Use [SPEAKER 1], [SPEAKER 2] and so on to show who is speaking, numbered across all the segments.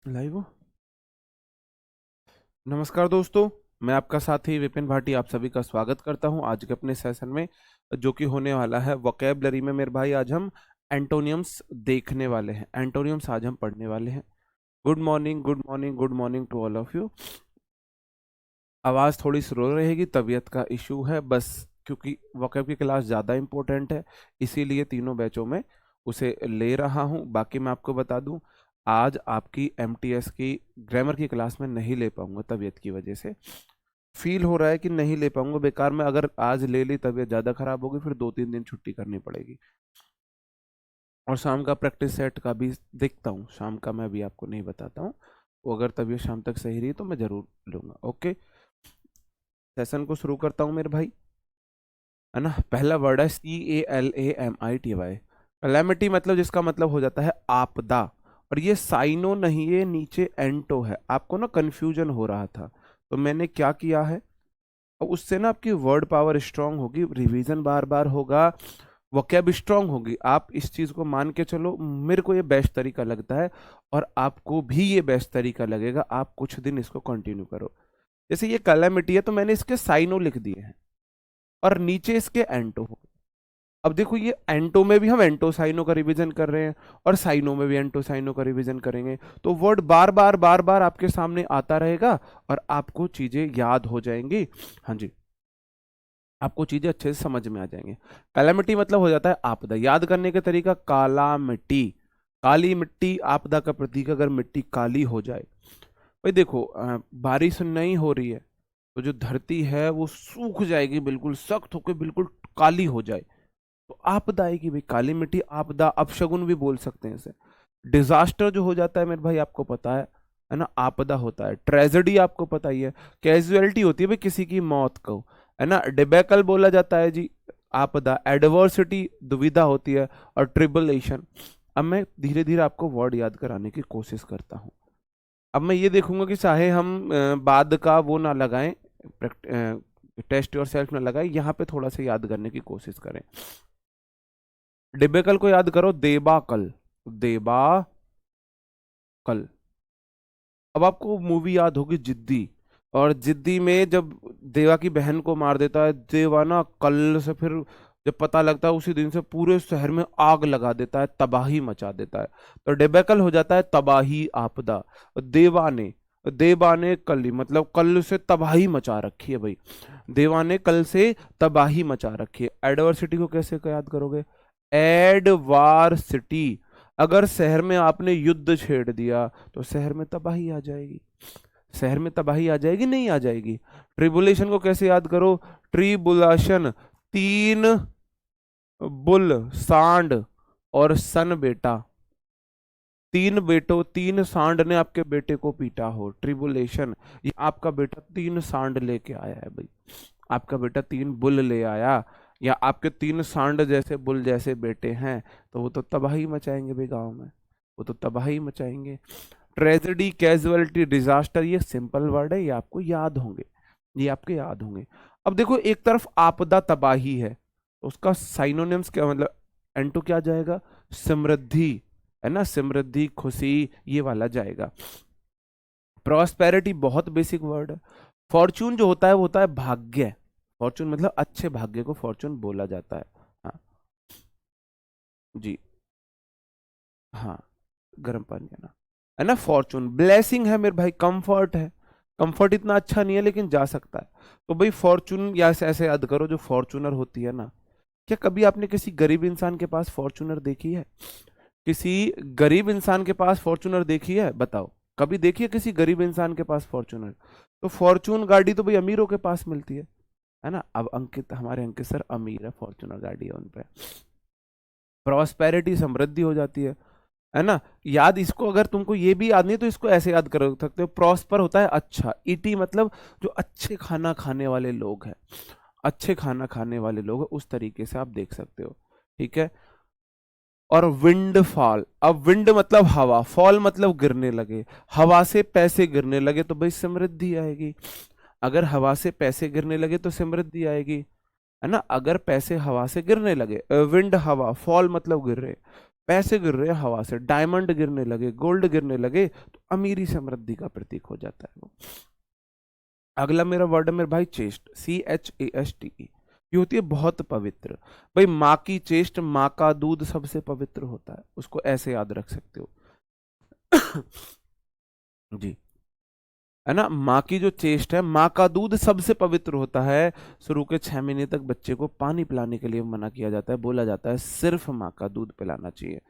[SPEAKER 1] Live हो। नमस्कार दोस्तों, मैं आपका साथी विपिन भाटी आप सभी का स्वागत करता हूं आज के अपने सेशन में, जो कि होने वाला है वोकैबलरी में। मेरे भाई आज हम एंटोनियम्स देखने वाले हैं, एंटोनियम्स आज हम पढ़ने वाले हैं। Good morning, good morning, good morning to all of you. आवाज़ थोड़ी स्लो रहेगी, तबीयत का इशू है बस, क्योंकि वोकैब की क्लास ज़्यादा इंपॉर्टेंट है, इसीलिए तीनों बैचों में उसे ले रहा हूँ। बाकी मैं आपको बता दूँ, आज आपकी एमटीएस की ग्रामर की क्लास में नहीं ले पाऊंगा तबीयत की वजह से। फील हो रहा है कि नहीं ले पाऊंगा, बेकार में अगर आज ले ली तबीयत ज़्यादा खराब होगी, फिर 2-3 दिन छुट्टी करनी पड़ेगी। और शाम का प्रैक्टिस सेट का भी देखता हूँ, शाम का मैं अभी आपको नहीं बताता हूँ। वो अगर तबीयत शाम तक सही रही तो मैं ज़रूर लूँगा। ओके, सेशन को शुरू करता हूँ मेरे भाई, है ना। पहला वर्ड है CALAMITY। कैलेमिटी मतलब जिसका मतलब हो जाता है आपदा। और ये साइनो नहीं, ये नीचे एंटो है। आपको ना कंफ्यूजन हो रहा था, तो मैंने क्या किया है, और उससे ना आपकी वर्ड पावर स्ट्रांग होगी, रिवीजन बार बार होगा, वोकैब स्ट्रांग होगी। आप इस चीज को मान के चलो, मेरे को ये बेस्ट तरीका लगता है और आपको भी ये बेस्ट तरीका लगेगा। आप कुछ दिन इसको कंटिन्यू करो। जैसे ये कैलेमिटी है तो मैंने इसके साइनो लिख दिए हैं और नीचे इसके एंटो हो। अब देखो, ये एंटो में भी हम एंटो साइनो का रिवीजन कर रहे हैं और साइनो में भी एंटो साइनो का रिवीजन करेंगे, तो वर्ड बार बार आपके सामने आता रहेगा और आपको चीजें याद हो जाएंगी। हाँ जी, आपको चीजें अच्छे से समझ में आ जाएंगे। कैलामिटी मतलब हो जाता है आपदा। याद करने का तरीका, काला मिट्टी, काली मिट्टी आपदा का प्रतीक। अगर मिट्टी काली हो जाए, भाई देखो, बारिश नहीं हो रही है तो जो धरती है वो सूख जाएगी, बिल्कुल सख्त होकर बिल्कुल काली हो जाए, तो आपदा आएगी भाई। काली मिट्टी आपदा, अपशगुन भी बोल सकते हैं इसे। डिजास्टर जो हो जाता है मेरे भाई, आपको पता है ना, आपदा होता है। ट्रेजेडी आपको पता ही है, कैजुअलिटी होती है भाई किसी की मौत को, है ना। डिबेकल बोला जाता है जी, आपदा। एडवर्सिटी दुविधा होती है, और ट्रिबुलेशन। अब मैं धीरे धीरे आपको वर्ड याद कराने की कोशिश करता हूँ। अब मैं ये देखूंगा कि चाहे हम बाद का वो ना लगाएं, टेस्ट योर सेल्फ ना लगाएं, यहाँ पे थोड़ा सा याद करने की कोशिश करें। डिबेकल को याद करो, देबाकल, देबाकल। अब आपको मूवी याद होगी जिद्दी, और जिद्दी में जब देवा की बहन को मार देता है देवा ना, कल से फिर जब पता लगता है उसी दिन से पूरे शहर में आग लगा देता है, तबाही मचा देता है। तो डिबेकल हो जाता है तबाही, आपदा। देवा ने कल, मतलब कल से तबाही मचा रखी है भाई। देवा ने कल से तबाही मचा रखी है। एडवर्सिटी को कैसे याद करोगे, एडवार्सिटी। अगर शहर में आपने युद्ध छेड़ दिया तो शहर में तबाही आ जाएगी। शहर में तबाही आ जाएगी, नहीं आ जाएगी। ट्रिबुलेशन को कैसे याद करो, ट्रिबुलेशन, तीन बुल, सांड और सन बेटा। तीन बेटों, तीन सांड ने आपके बेटे को पीटा हो, ट्रिबुलेशन। ये आपका बेटा 3 सांड लेके आया है भाई, आपका बेटा 3 बुल ले आया, या आपके 3 सांड जैसे बुल जैसे बेटे हैं, तो वो तो तबाही मचाएंगे भाई गांव में, वो तो तबाही मचाएंगे। ट्रेजेडी, कैजुअलिटी, डिजास्टर, ये सिंपल वर्ड है, ये आपको याद होंगे, ये आपके याद होंगे। अब देखो, एक तरफ आपदा तबाही है, तो उसका साइनोनिम्स क्या, मतलब एंटो क्या जाएगा, समृद्धि, है ना, समृद्धि, खुशी, ये वाला जाएगा। प्रॉस्पेरिटी बहुत बेसिक वर्ड है। फॉर्चून जो होता है वो होता है भाग्य। फॉर्चून मतलब अच्छे भाग्य को फॉर्चून बोला जाता है। हाँ जी, हाँ, गर्म पानी है ना। फॉर्चून ब्लेसिंग है मेरे भाई, कंफर्ट है। कंफर्ट इतना अच्छा नहीं है लेकिन जा सकता है। तो भाई फॉर्चून, या ऐसे याद करो, जो फॉर्चूनर होती है ना, क्या कभी आपने किसी गरीब इंसान के पास फॉर्चूनर देखी है? किसी गरीब इंसान के पास फॉर्चूनर देखी है, बताओ, कभी देखी है किसी गरीब इंसान के पास फॉर्चूनर? तो फॉर्चून गाड़ी तो भाई अमीरों के पास मिलती है ना। अब अंकित, हमारे अंकित सर अमीर है, फॉर्चूनर गाड़ी है उन पे। प्रॉस्पेरिटी समृद्धि हो जाती है ना। याद इसको, अगर तुमको ये भी याद नहीं तो इसको ऐसे याद कर सकते हो, प्रॉस्पर होता है अच्छा, ईटी मतलब जो अच्छे खाना खाने वाले लोग हैं, अच्छे खाना खाने वाले लोग हैं, उस तरीके से आप देख सकते हो, ठीक है। और विंड फॉल, अब विंड मतलब हवा, फॉल मतलब गिरने लगे, हवा से पैसे गिरने लगे तो भाई समृद्धि आएगी। अगर हवा से पैसे गिरने लगे तो समृद्धि आएगी। है ना। अगर पैसे हवा से गिरने लगे, विंड हवा, फॉल मतलब गिर रहे, पैसे गिर रहे हैं हवा से, डायमंड गिरने लगे, गोल्ड गिरने लगे, तो अमीरी समृद्धि का प्रतीक हो जाता है वो। अगला मेरा वर्ड है मेरे भाई चेस्ट, CHASTE। ये होती है बहुत पवित्र। भाई माँ की चेस्ट, माँ का दूध सबसे पवित्र होता है, उसको ऐसे याद रख सकते हो। जी, है ना। माँ की जो चेस्ट है, माँ का दूध सबसे पवित्र होता है। शुरू के 6 महीने तक बच्चे को पानी पिलाने के लिए मना किया जाता है, बोला जाता है सिर्फ माँ का दूध पिलाना चाहिए।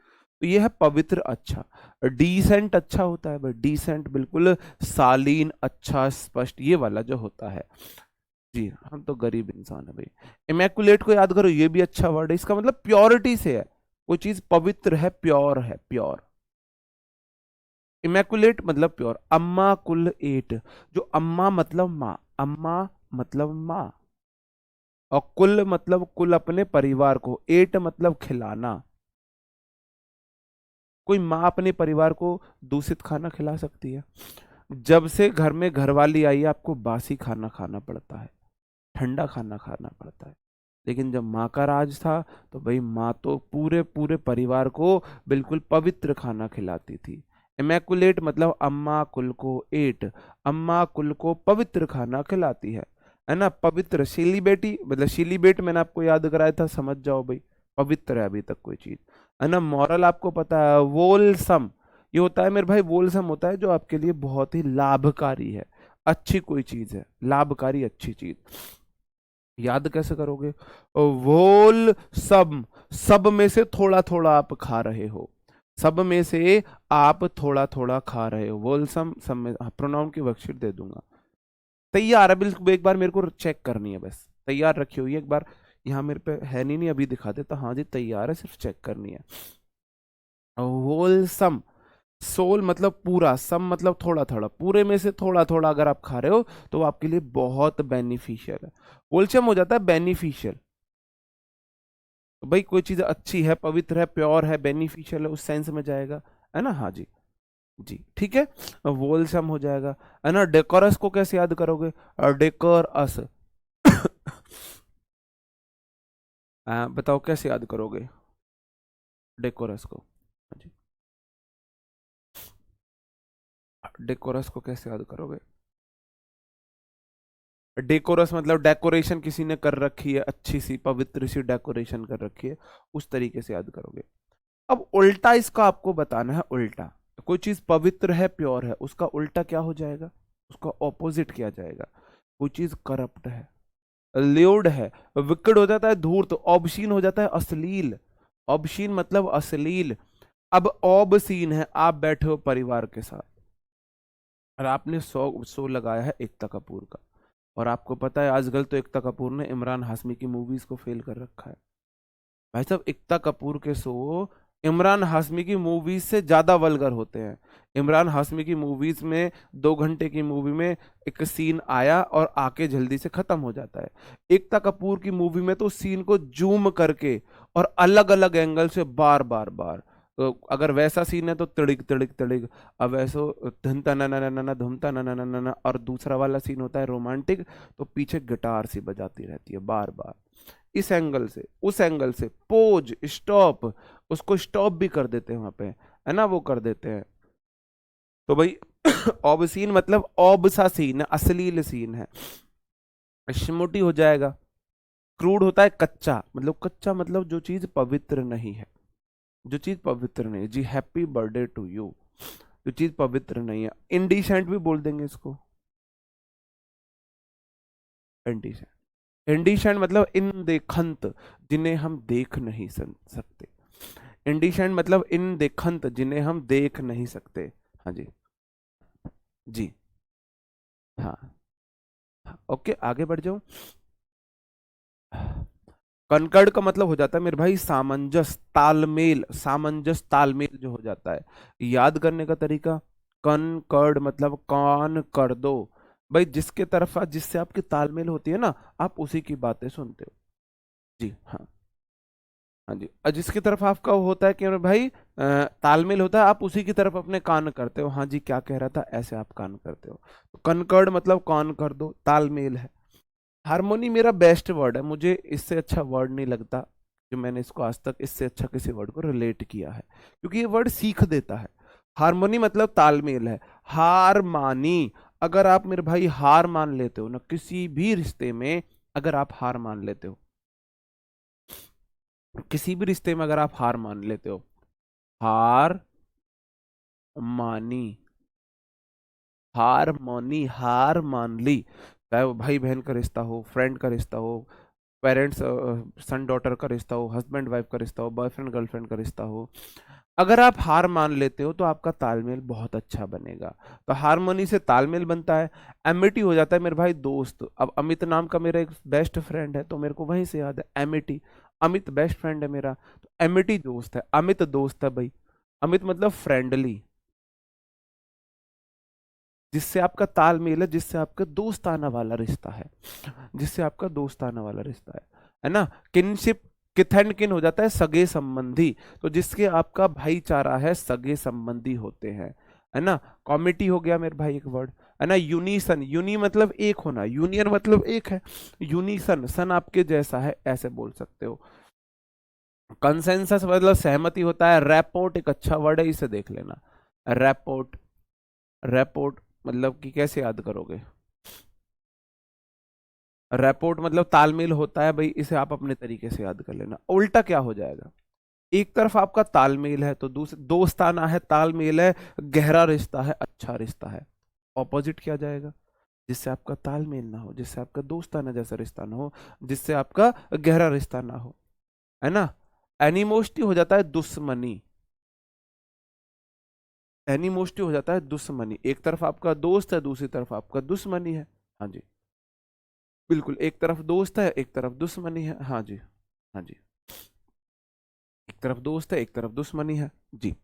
[SPEAKER 1] तो ये है पवित्र अच्छा। डिसेंट अच्छा होता है भाई, डिसेंट बिल्कुल शालीन, अच्छा, स्पष्ट, ये वाला जो होता है। जी, हम तो गरीब इंसान है भाई। इमैकुलेट को याद करो, ये भी अच्छा वर्ड है, इसका मतलब प्योरिटी से है, वो चीज पवित्र है, प्योर। इमैकुलेट मतलब प्योर। अम्मा कुल एट, जो अम्मा मतलब माँ, अम्मा मतलब माँ, और कुल मतलब कुल अपने परिवार को, एट मतलब खिलाना। कोई माँ अपने परिवार को दूषित खाना खिला सकती है? जब से घर में घरवाली आई है, आपको बासी खाना खाना पड़ता है, ठंडा खाना खाना पड़ता है। लेकिन जब माँ का राज था, तो भाई माँ तो पूरे पूरे परिवार को बिल्कुल पवित्र खाना खिलाती थी। इमैकुलेट मतलब अम्मा कुल को एट, अम्मा कुल को पवित्र खाना खिलाती है ना। पवित्र, शीली मतलब शीलीबेट मैंने आपको याद कराया था, समझ जाओ भाई, पवित्र है अभी तक कोई चीज, है ना। मॉरल आपको पता है, वोलसम। ये होता है मेरे भाई, वोलसम होता है जो आपके लिए बहुत ही लाभकारी है, अच्छी कोई चीज है, लाभकारी अच्छी चीज। याद कैसे करोगे? वोल सब, सब में से थोड़ा थोड़ा आप खा रहे हो, सब में से आप थोड़ा थोड़ा खा रहे हो, वोल सब में। प्रोनाउन की वर्कशीट दे दूंगा। तैयार है बिल्कुल, एक बार मेरे को चेक करनी है बस, तैयार रखी हुई है एक बार। यहाँ मेरे पे है नहीं, अभी दिखा देता, हाँ जी तैयार है, सिर्फ चेक करनी है। होलसम, सोल मतलब पूरा, सम मतलब थोड़ा थोड़ा, पूरे में से थोड़ा थोड़ा अगर आप खा रहे हो, तो वो आपके लिए बहुत बेनिफिशियल है। होलसम हो जाता है बेनिफिशियल। तो भाई कोई चीज अच्छी है, पवित्र है, प्योर है, बेनिफिशियल है, उस सेंस में जाएगा, है ना। हाँ जी, जी ठीक है। वोलसम हो जाएगा, है ना। डेकोरस को कैसे याद करोगे? डेकोरस। बताओ कैसे याद करोगे डेकोरस को? हाँ जी, डेकोरस को कैसे याद करोगे? डेकोरस मतलब डेकोरेशन किसी ने कर रखी है, अच्छी सी पवित्र सी डेकोरेशन कर रखी है, उस तरीके से याद करोगे। अब उल्टा इसका आपको बताना है, उल्टा। कोई चीज पवित्र है, प्योर है, उसका उल्टा क्या हो जाएगा, उसका ऑपोजिट क्या जाएगा? कोई चीज करप्ट है, ल्यूड है, विकट हो जाता है, धूर्त, ऑबशीन हो जाता है, अश्लील। ऑबशीन मतलब अश्लील। अब ऑबसीन है, आप बैठे हो परिवार के साथ, और आपने शो लगाया है एकता कपूर का, और आपको पता है आजकल तो एकता कपूर ने इमरान हाशमी की मूवीज को फेल कर रखा है। भाई साहब, एकता कपूर के शो इमरान हाशमी की मूवीज से ज्यादा वल्गर होते हैं। इमरान हाशमी की मूवीज में 2 घंटे की मूवी में एक सीन आया और आके जल्दी से खत्म हो जाता है। एकता कपूर की मूवी में तो सीन को जूम करके और अलग अलग एंगल से बार बार बार, तो अगर वैसा सीन है तो तिड़िक तिड़िक तिड़िक, अब वैसो धनता ना ना ना ना धुमता ना ना ना ना, और दूसरा वाला सीन होता है रोमांटिक, तो पीछे गिटार सी बजाती रहती है बार बार, इस एंगल से उस एंगल से, पोज स्टॉप, उसको स्टॉप भी कर देते हैं वहां पे, है ना, वो कर देते हैं। तो भाई ऑब सीन मतलब ऑब सा सीन है, अश्लील सीन है। शिमोटी हो जाएगा। क्रूड होता है कच्चा, मतलब कच्चा मतलब जो चीज पवित्र नहीं है, जो चीज पवित्र नहीं है। जी, हैप्पी बर्थडे टू यू, जो चीज पवित्र नहीं है। इंडिसेंट भी बोल देंगे इसको, इंडिसेंट। इंडिसेंट मतलब इनदेखंत, जिन्हें हम देख नहीं सकते। इंडिसेंट मतलब इनदेखंत, जिन्हें हम देख नहीं सकते। हाँ जी, जी, हाँ, हाँ, ओके आगे बढ़ जाओ। कनकड़ का मतलब हो जाता है मेरे भाई सामंजस्य, तालमेल, सामंजस्य तालमेल जो हो जाता है। याद करने का तरीका, कनकड़ मतलब कान कर दो। भाई जिसके तरफ जिससे आपकी तालमेल होती है ना, आप उसी की बातें सुनते हो। जी हाँ, हाँ जी। और जिसकी तरफ आपका वो होता है कि भाई तालमेल होता है, आप उसी की तरफ अपने कान करते हो। हाँ जी, क्या कह रहा था, ऐसे आप कान करते हो। तो कनकड़ मतलब कान कर दो, तालमेल है। हारमोनी मेरा बेस्ट वर्ड है, मुझे इससे अच्छा वर्ड नहीं लगता जो मैंने इसको आज तक इससे अच्छा किसी वर्ड को रिलेट किया है, क्योंकि ये वर्ड सीख देता है। हारमोनी मतलब तालमेल है। हार मानी, अगर आप मेरे भाई हार मान लेते हो ना किसी भी रिश्ते में, अगर आप हार मान लेते हो किसी भी रिश्ते में, अगर आप हार मान लेते हो, हार मानी, हारमोनी, हार मान ली, चाहे वो भाई बहन का रिश्ता हो, फ्रेंड का रिश्ता हो, पेरेंट्स सन डॉटर का रिश्ता हो, हस्बैंड वाइफ का रिश्ता हो, बॉयफ्रेंड गर्लफ्रेंड का रिश्ता हो, अगर आप हार मान लेते हो तो आपका तालमेल बहुत अच्छा बनेगा। तो हारमोनी से तालमेल बनता है, एमिटी हो जाता है मेरे भाई दोस्त। अब अमित नाम का मेरा एक बेस्ट फ्रेंड है तो मेरे को वहीं से याद है एमिटी, अमित बेस्ट फ्रेंड है मेरा, तो एमिटी दोस्त है, अमित दोस्त है भाई। अमित मतलब फ्रेंडली, जिससे आपका तालमेल है, जिससे आपका दोस्ताना वाला रिश्ता है, जिससे आपका दोस्ताना वाला रिश्ता है ना। किनशिप, किथ एंड किन हो जाता है सगे संबंधी, तो जिसके आपका भाईचारा है, सगे संबंधी होते हैं, है ना। कॉमिटी हो गया मेरे भाई एक वर्ड, है ना। यूनिसन, यूनी मतलब एक होना, यूनियन मतलब एक है, यूनिसन सन आपके जैसा है ऐसे बोल सकते हो। कंसेंसस मतलब सहमति होता है। रैपोर्ट एक अच्छा वर्ड है, इसे देख लेना। रैपोर्ट, रैपोर्ट मतलब कि कैसे याद करोगे, रैपोर्ट मतलब तालमेल होता है भाई, इसे आप अपने तरीके से याद कर लेना। उल्टा क्या हो जाएगा, एक तरफ आपका तालमेल है तो दूसरे दोस्ताना है, तालमेल है, गहरा रिश्ता है, अच्छा रिश्ता है। ऑपोजिट क्या जाएगा, जिससे आपका तालमेल ना हो, जिससे आपका दोस्ताना जैसा रिश्ता ना हो, जिससे आपका गहरा रिश्ता ना हो, है ना। एनिमोसिटी हो जाता है दुश्मनी, एनिमोसिटी हो जाता है दुश्मनी, एक तरफ आपका दोस्त है दूसरी तरफ आपका दुश्मनी है। हाँ जी, बिल्कुल, एक तरफ दोस्त है एक तरफ दुश्मनी है। हाँ जी, हाँ जी, एक तरफ दोस्त है एक तरफ दुश्मनी है जी।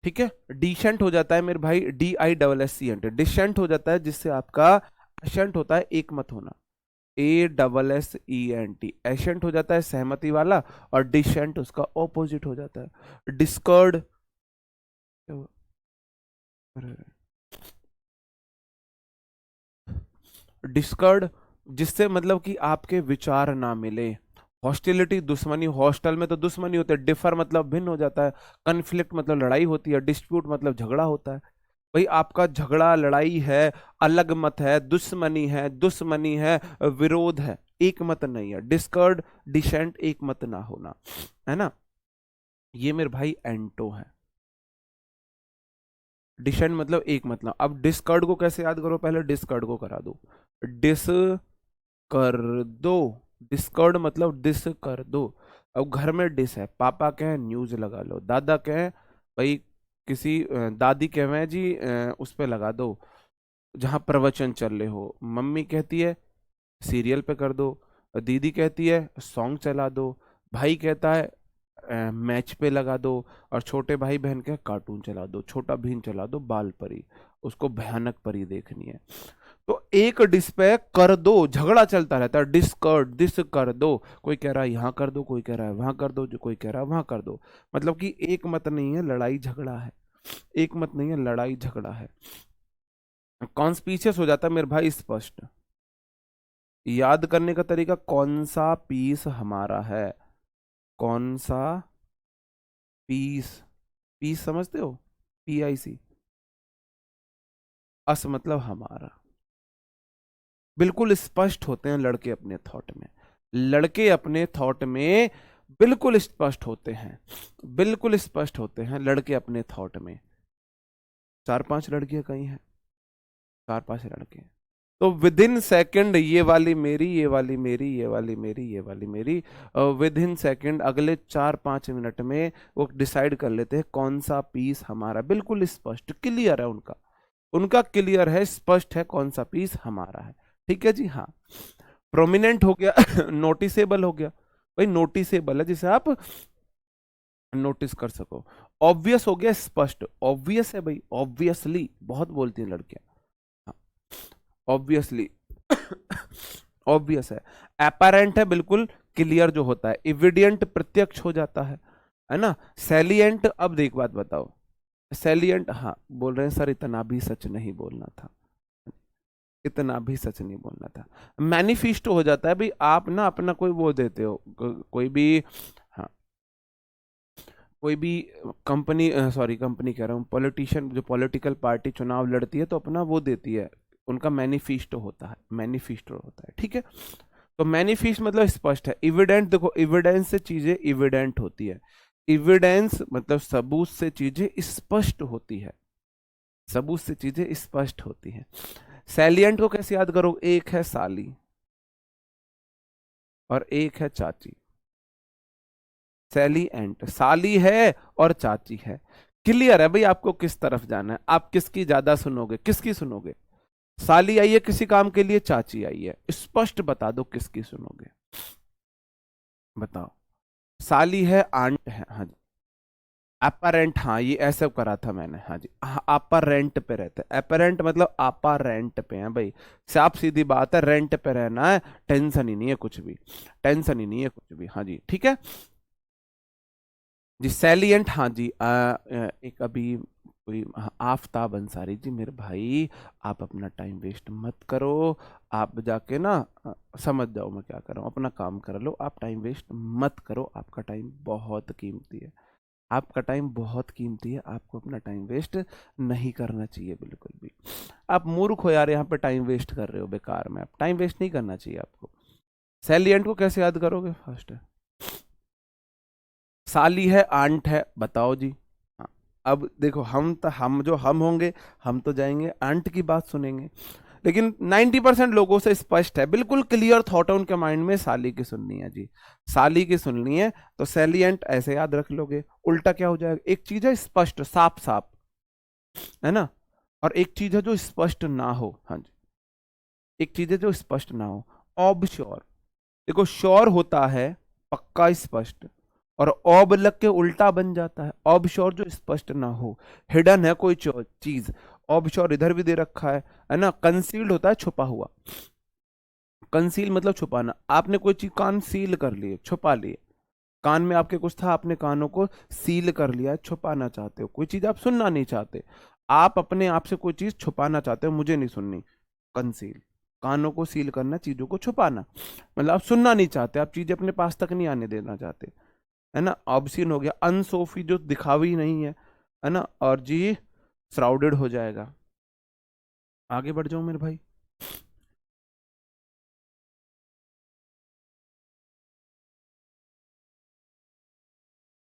[SPEAKER 1] ठीक है। डिसेंट हो जाता है मेरे भाई, DISSENT, डिसेंट हो जाता है जिससे आपका एशेंट होता है एक मत होना, ASSENT, एशेंट हो जाता है सहमति वाला, और डिसेंट उसका ऑपोजिट हो जाता है, डिस्कर्ड। डिस्कर्ड, जिससे मतलब कि आपके विचार ना मिले। हॉस्टिलिटी दुश्मनी, हॉस्टल में तो दुश्मनी होती है। डिफर मतलब भिन्न हो जाता है। कन्फ्लिक्ट मतलब लड़ाई होती है। डिस्प्यूट मतलब झगड़ा होता है। भाई आपका झगड़ा लड़ाई है, अलग मत है, दुश्मनी है, दुश्मनी है, विरोध है, एक मत नहीं है। डिस्कर्ड, डिसेंट, एक मत ना होना, है ना। ये मेरे भाई एंटो है। डिसेंट मतलब एक मतलब। अब डिस्कर्ड को कैसे याद करो, पहले डिस्कर्ड को करा दो। डिस कर दो, डिस्कॉर्ड मतलब डिस कर दो। अब घर में डिस है, पापा कहें न्यूज लगा लो, दादा कहें भाई किसी दादी कहें जी उस पे लगा दो जहां प्रवचन चल रहे हो, मम्मी कहती है सीरियल पे कर दो, दीदी कहती है सॉन्ग चला दो, भाई कहता है मैच पे लगा दो, और छोटे भाई बहन के कार्टून चला दो, छोटा भीम चला दो, बाल परी, उसको भयानक परी देखनी है। तो एक डिस पे कर दो, झगड़ा चलता रहता है, डिस कर, डिस कर दो, कोई कह रहा है यहाँ कर दो, कोई कह रहा है वहां कर दो, जो कोई कह रहा है वहां कर दो। मतलब कि एक मत नहीं है, लड़ाई झगड़ा है, एक मत नहीं है, लड़ाई झगड़ा है। कॉन्स्पिशियस हो जाता है मेरे भाई स्पष्ट। याद करने का तरीका, कौन सा पीस हमारा है, कौन सा पीस, पीस समझते हो, PIC, अस मतलब हमारा। बिल्कुल स्पष्ट होते हैं लड़के अपने थॉट में, लड़के अपने थॉट में बिल्कुल स्पष्ट होते हैं, बिल्कुल स्पष्ट होते हैं लड़के अपने थॉट में। चार पांच लड़कियां कहीं हैं, चार पांच लड़के हैं। तो विद इन सेकेंड ये वाली मेरी, ये वाली मेरी, ये वाली मेरी, ये वाली मेरी, विद इन सेकेंड अगले 4-5 मिनट में वो डिसाइड कर लेते हैं कौन सा पीस हमारा। बिल्कुल स्पष्ट क्लियर है उनका, उनका क्लियर है, स्पष्ट है कौन सा पीस हमारा है। ठीक है जी, हाँ। प्रोमिनेंट हो गया नोटिसेबल हो गया, भाई नोटिसेबल है जिसे आप नोटिस कर सको। ऑब्वियस हो गया स्पष्ट, ऑब्वियस है भाई, ऑब्वियसली बहुत बोलती हैं लड़कियां, हाँ ऑब्वियसली ऑब्वियस है। एपारेंट है बिल्कुल क्लियर जो होता है। इविडियंट प्रत्यक्ष हो जाता है ना। सैलिएंट, अब देख बात बताओ, सैलिएंट, हाँ बोल रहे हैं सर इतना भी सच नहीं बोलना था, इतना भी सच नहीं बोलना था। मैनिफेस्टो हो जाता है भाई, आप ना अपना कोई वो देते हो, कोई भी, हाँ, कोई भी कंपनी, सॉरी कंपनी कह रहा हूँ, पॉलिटिशियन, जो पॉलिटिकल पार्टी चुनाव लड़ती है तो अपना वो देती है, उनका मैनिफेस्टो होता है, मैनिफेस्टो होता है, ठीक है। तो मैनिफेस्ट मतलब स्पष्ट है, इविडेंट, देखो एविडेंस से चीजें इविडेंट होती है, एविडेंस मतलब सबूत से चीजें स्पष्ट होती है, सबूत से चीजें स्पष्ट होती हैं। सैलिएंट को कैसे याद करो, एक है साली और एक है चाची, सैलिएंट, साली है और चाची है। क्लियर है भाई आपको किस तरफ जाना है, आप किसकी ज्यादा सुनोगे, किसकी सुनोगे, साली आई है किसी काम के लिए, चाची आई है, स्पष्ट बता दो किसकी सुनोगे, बताओ। साली है, आंट है, हाँ जी, अपारेंट, हाँ ये ऐसे करा था मैंने, हाँ जी, हाँ, आपा रेंट पे रहते हैं, अपेरेंट मतलब आपा रेंट पे हैं भाई, साफ सीधी बात है, रेंट पे रहना है, टेंशन ही नहीं है कुछ भी, टेंशन ही नहीं है कुछ भी, हाँ जी ठीक है जी। सैलिएंट, हाँ जी, एक अभी कोई, हाँ, आफताब अंसारी जी, मेरे भाई आप अपना टाइम वेस्ट मत करो, आप जाके ना, समझ जाओ मैं क्या कर रहा हूँ, अपना काम कर लो, आप टाइम वेस्ट मत करो, आपका टाइम बहुत कीमती है, आपका टाइम बहुत कीमती है, आपको अपना टाइम वेस्ट नहीं करना चाहिए बिल्कुल भी। आप मूर्ख हो यार, यहाँ पे टाइम वेस्ट कर रहे हो बेकार में, आप टाइम वेस्ट नहीं करना चाहिए आपको। सैलिएंट को कैसे याद करोगे, फर्स्ट है साली है, आंट है, बताओ जी। हाँ, अब देखो हम तो, हम जो हम होंगे, हम तो जाएंगे आंट की बात सुनेंगे, लेकिन 90% लोगों से स्पष्ट है, बिल्कुल क्लियर थॉट है उनके माइंड में, साली की सुननी है जी, साली की सुननी है, तो सैलिएंट ऐसे याद रख लोगे। उल्टा क्या हो जाएगा, एक चीज है स्पष्ट, साफ साफ, है ना, और एक चीज है जो स्पष्ट ना हो, हाँ जी, एक चीज है जो स्पष्ट ना हो, ऑब श्योर। देखो श्योर होता है पक्का स्पष्ट, और ऑब लग के उल्टा बन जाता है, ऑब श्योर जो स्पष्ट ना हो, हिडन है कोई चीज, ऑब श्योर इधर भी दे रखा है ना, कंसील्ड होता है छुपा हुआ, कंसील मतलब छुपाना, आपने कोई चीज कान सील कर लिए, छुपा लिए, कान में आपके कुछ था, आपने कानों को सील कर लिया, छुपाना चाहते हो, कोई चीज आप सुनना नहीं चाहते, आप अपने आप से कोई चीज छुपाना चाहते हो, मुझे नहीं सुननी, कंसील, कानों को सील करना, चीजों को छुपाना, मतलब आप सुनना नहीं चाहते, आप चीजें अपने पास तक नहीं आने देना चाहते, है ना, ऑब्सिन हो गया, अनसोफी जो दिखावी नहीं है ना, और जी श्राउडेड हो जाएगा। आगे बढ़ जाऊं मेरे भाई,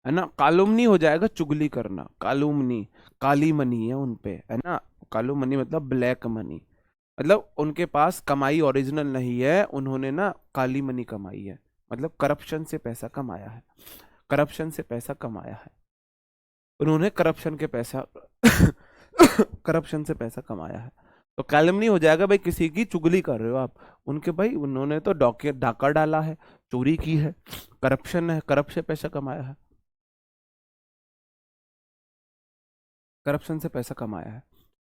[SPEAKER 1] है ना, कालुमनी हो जाएगा, चुगली करना, कालुमनी, काली मनी है उन पे, है ना, कालू मनी मतलब ब्लैक मनी, मतलब उनके पास कमाई ओरिजिनल नहीं है, उन्होंने ना काली मनी कमाई है, मतलब करप्शन से पैसा कमाया है, करप्शन से पैसा कमाया है, उन्होंने करप्शन के पैसा करप्शन से पैसा कमाया है, तो कैलमनी हो जाएगा भाई, किसी की चुगली कर रहे हो आप, उनके भाई उन्होंने तो डाका डाला है, चोरी की है, करप्शन है, करप्शन से पैसा कमाया है, करप्शन से पैसा कमाया है,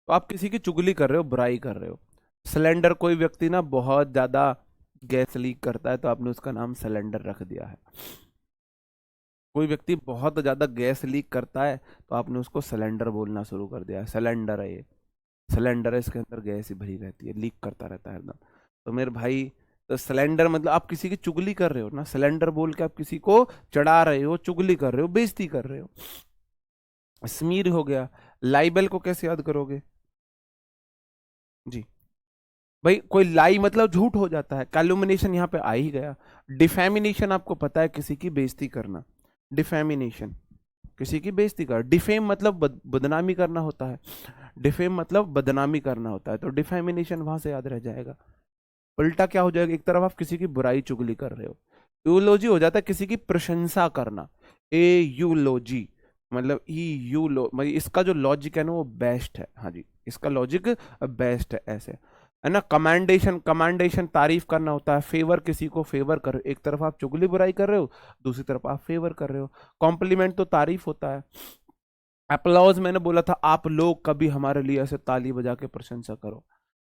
[SPEAKER 1] तो आप किसी की चुगली कर रहे हो, बुराई कर रहे हो। सिलेंडर, कोई व्यक्ति ना बहुत ज्यादा गैस लीक करता है तो आपने उसका नाम सिलेंडर रख दिया है, कोई व्यक्ति बहुत ज्यादा गैस लीक करता है तो आपने उसको सिलेंडर बोलना शुरू कर दिया है, सिलेंडर है ये, सिलेंडर है, इसके अंदर गैस ही भरी रहती है, लीक करता रहता है एकदम। तो मेरे भाई, तो सिलेंडर मतलब आप किसी की चुगली कर रहे हो ना, सिलेंडर बोल के आप किसी को चढ़ा रहे हो, चुगली कर रहे हो, बेइज्जती कर रहे हो। स्मीर हो गया। लाइबल को कैसे याद करोगे जी, भाई कोई लाई मतलब झूठ हो जाता है, कैलुमिनेशन यहाँ पे आ ही गया। डिफेमिनेशन आपको पता है, किसी की बेइज्जती करना, डिफेमिनेशन, किसी की बेइज्जती कर, डिफेम मतलब बदनामी करना होता है, डिफेम मतलब बदनामी करना होता है, तो डिफेमिनेशन वहां से याद रह जाएगा। उल्टा क्या हो जाएगा, एक तरफ आप किसी की बुराई चुगली कर रहे हो, यूलोजी हो जाता है किसी की प्रशंसा करना, ए यूलोजी, मतलब ई यू लो, मतलब इसका जो लॉजिक है ना वो बेस्ट है, हाँ जी, इसका लॉजिक बेस्ट है, ऐसे है ना। कमांडेशन, कमांडेशन तारीफ करना होता है, फेवर किसी को फेवर कर रहे हो, एक तरफ आप चुगली बुराई कर रहे हो, दूसरी तरफ आप फेवर कर रहे हो। कॉम्प्लीमेंट तो तारीफ होता है। अप्लॉज, मैंने बोला था आप लोग कभी हमारे लिए ऐसे ताली बजा के प्रशंसा करो,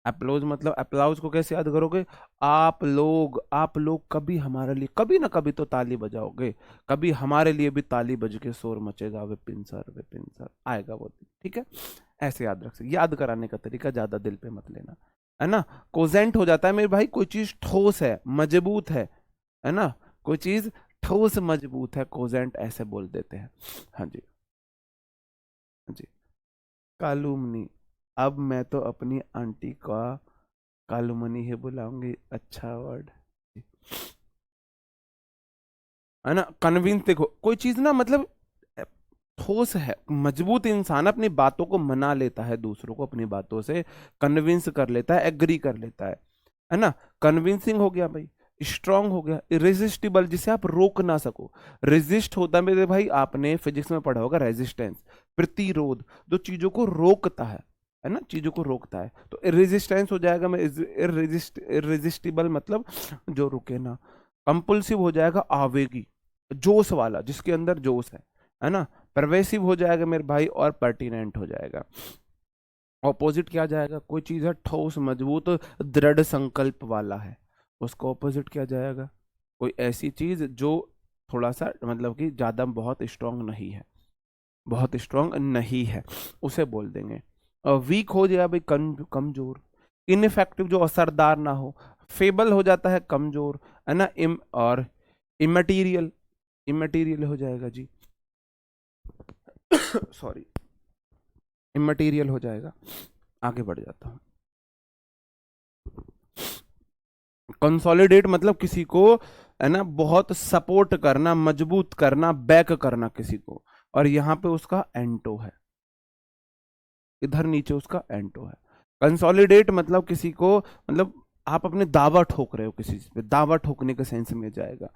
[SPEAKER 1] अप्लॉज मतलब, अप्लाउज को कैसे याद करोगे, आप लोग कभी हमारे लिए, कभी ना कभी तो ताली बजाओगे, कभी हमारे लिए भी ताली बज के शोर मचेगा, विपिन सर आएगा वो दिन, ठीक है, ऐसे याद रख सकते, याद कराने का तरीका, ज्यादा दिल पे मत लेना, है ना। कोजेंट हो जाता है मेरे भाई कोई चीज ठोस है, मजबूत है ना, कोई चीज ठोस मजबूत है, कोजेंट ऐसे बोल देते हैं। हाँ जी, हाँ जी। कालुमनी, अब मैं तो अपनी आंटी का कालुमनी ही बुलाऊंगी, अच्छा वर्ड है ना। कन्विंस, देखो कोई चीज ना मतलब ठोस है, मजबूत इंसान अपनी बातों को मना लेता है, दूसरों को अपनी बातों से कन्विंस कर लेता है, एग्री कर लेता है ना। कन्विंसिंग हो गया भाई, स्ट्रांग हो गया, इरेजिस्टिबल जिसे आप रोक ना सको। रेजिस्ट होता है मेरे भाई, आपने फिजिक्स में पढ़ा होगा, रेजिस्टेंस, प्रतिरोध, जो चीजों को रोकता है ना, चीजों को रोकता है। तो रेजिस्टेंस हो जाएगा, मैं इरेजिस्टिबल मतलब जो रुके ना। कंपल्सिव हो जाएगा आवेगी, जोश वाला, जिसके अंदर जोश है ना। परवेसिव हो जाएगा मेरे भाई, और पर्टिनेंट हो जाएगा। ऑपोजिट क्या जाएगा, कोई चीज है ठोस मजबूत दृढ़ संकल्प वाला है, उसका ऑपोजिट क्या जाएगा, कोई ऐसी चीज जो थोड़ा सा मतलब कि ज्यादा बहुत स्ट्रांग नहीं है, बहुत स्ट्रांग नहीं है, उसे बोल देंगे। वीक हो जाएगा भाई, कमजोर। इनफेक्टिव, जो असरदार ना हो। फेबल हो जाता है कमजोर, है ना। और इमटेरियल, इमटेरियल हो जाएगा जी, सॉरी, इमटेरियल हो जाएगा। आगे बढ़ जाता हूँ। कंसोलिडेट मतलब किसी को, है ना, बहुत सपोर्ट करना, मजबूत करना, बैक करना किसी को। और यहाँ पे उसका एंटो है, इधर नीचे उसका एंटो है। कंसोलिडेट मतलब किसी को, मतलब आप अपने दावा ठोक रहे हो किसी चीज पे, दावा ठोकने के सेंस में जाएगा।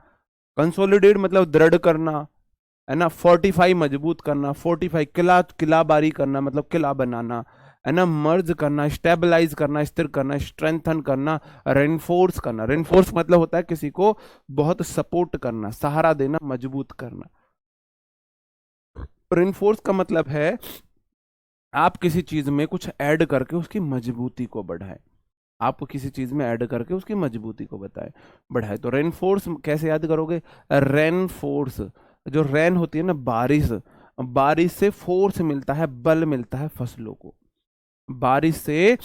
[SPEAKER 1] कंसोलिडेट मतलब दृढ़ करना, है ना। फोर्टिफाई मजबूत करना, फोर्टिफाई किला, किलाबारी करना मतलब किला बनाना, है ना। मर्ज करना, स्टेबलाइज करना, स्थिर करना, स्ट्रेंथन करना, रेनफोर्स करना। रेनफोर्स मतलब होता है किसी को बहुत सपोर्ट करना, सहारा देना, मजबूत करना। रेनफोर्स का मतलब है आप किसी चीज में कुछ ऐड करके उसकी मजबूती को बढ़ाए, आप किसी चीज में ऐड करके उसकी मजबूती को बताए, बढ़ाए। तो रेनफोर्स कैसे याद करोगे, रेनफोर्स, जो रेन होती है ना बारिश, बारिश से फोर्स मिलता है, बल मिलता है फसलों को, बारिश से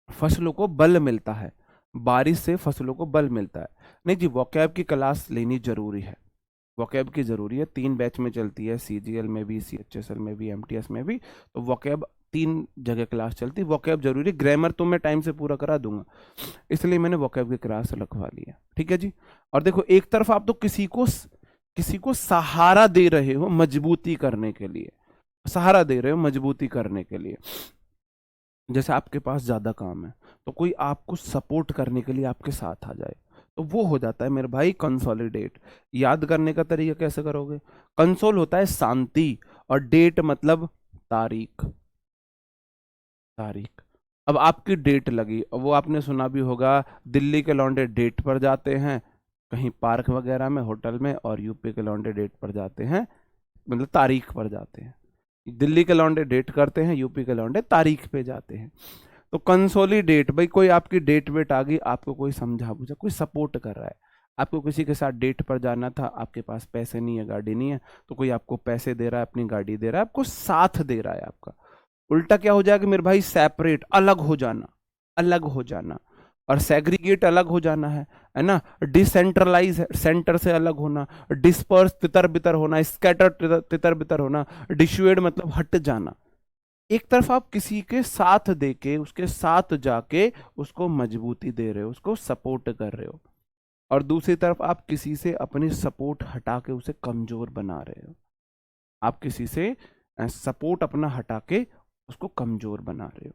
[SPEAKER 1] फसलों को बल मिलता है, बारिश से फसलों को बल मिलता है। नहीं जी, वोकैब की क्लास लेनी जरूरी है, वोकैब की जरूरी है, 3 बैच में चलती है, सीजीएल में भी, सीएचएसएल में भी, एमटीएस में भी। तो वोकैब 3 जगह क्लास चलती है, वोकैब जरूरी। ग्रामर तो मैं टाइम से पूरा करा दूंगा, इसलिए मैंने वोकैब की क्लास रखवा ली है, ठीक है जी। और देखो, एक तरफ आप तो किसी को सहारा दे रहे हो मजबूती करने के लिए, सहारा दे रहे हो मजबूती करने के लिए। जैसे आपके पास ज्यादा काम है, तो कोई आपको सपोर्ट करने के लिए आपके साथ आ जाए, तो वो हो जाता है मेरे भाई कंसोलिडेट। याद करने का तरीका कैसे करोगे, कंसोल होता है शांति, और डेट मतलब तारीख, तारीख। अब आपकी डेट लगी, वो आपने सुना भी होगा, दिल्ली के लौंडे डेट पर जाते हैं कहीं पार्क वगैरह में, होटल में, और यूपी के लौंडे डेट पर जाते हैं, मतलब तारीख पर जाते हैं। दिल्ली के लौंडे डेट करते हैं, यूपी के लौंडे तारीख पे जाते हैं। तो कंसोलिडेट भाई, कोई आपकी डेट वेट आ गई, आपको कोई समझा बुझा, कोई सपोर्ट कर रहा है, आपको किसी के साथ डेट पर जाना था, आपके पास पैसे नहीं है, गाड़ी नहीं है, तो कोई आपको पैसे दे रहा है, अपनी गाड़ी दे रहा है, आपको साथ दे रहा है आपका। उल्टा क्या हो जाएगा मेरे भाई, सेपरेट, अलग हो जाना, अलग हो जाना। और सेग्रीगेट अलग हो जाना है ना। डिसेंट्रलाइज है, सेंटर से अलग होना। डिस्पर्स तितर बितर होना, स्कैटर तितर बितर होना। डिशुएड मतलब हट जाना। एक तरफ आप किसी के साथ देके, उसके साथ जाके उसको मजबूती दे रहे हो, उसको सपोर्ट कर रहे हो, और दूसरी तरफ आप किसी से अपनी सपोर्ट हटा के उसे कमजोर बना रहे हो, आप किसी से सपोर्ट अपना हटा के उसको कमजोर बना रहे हो,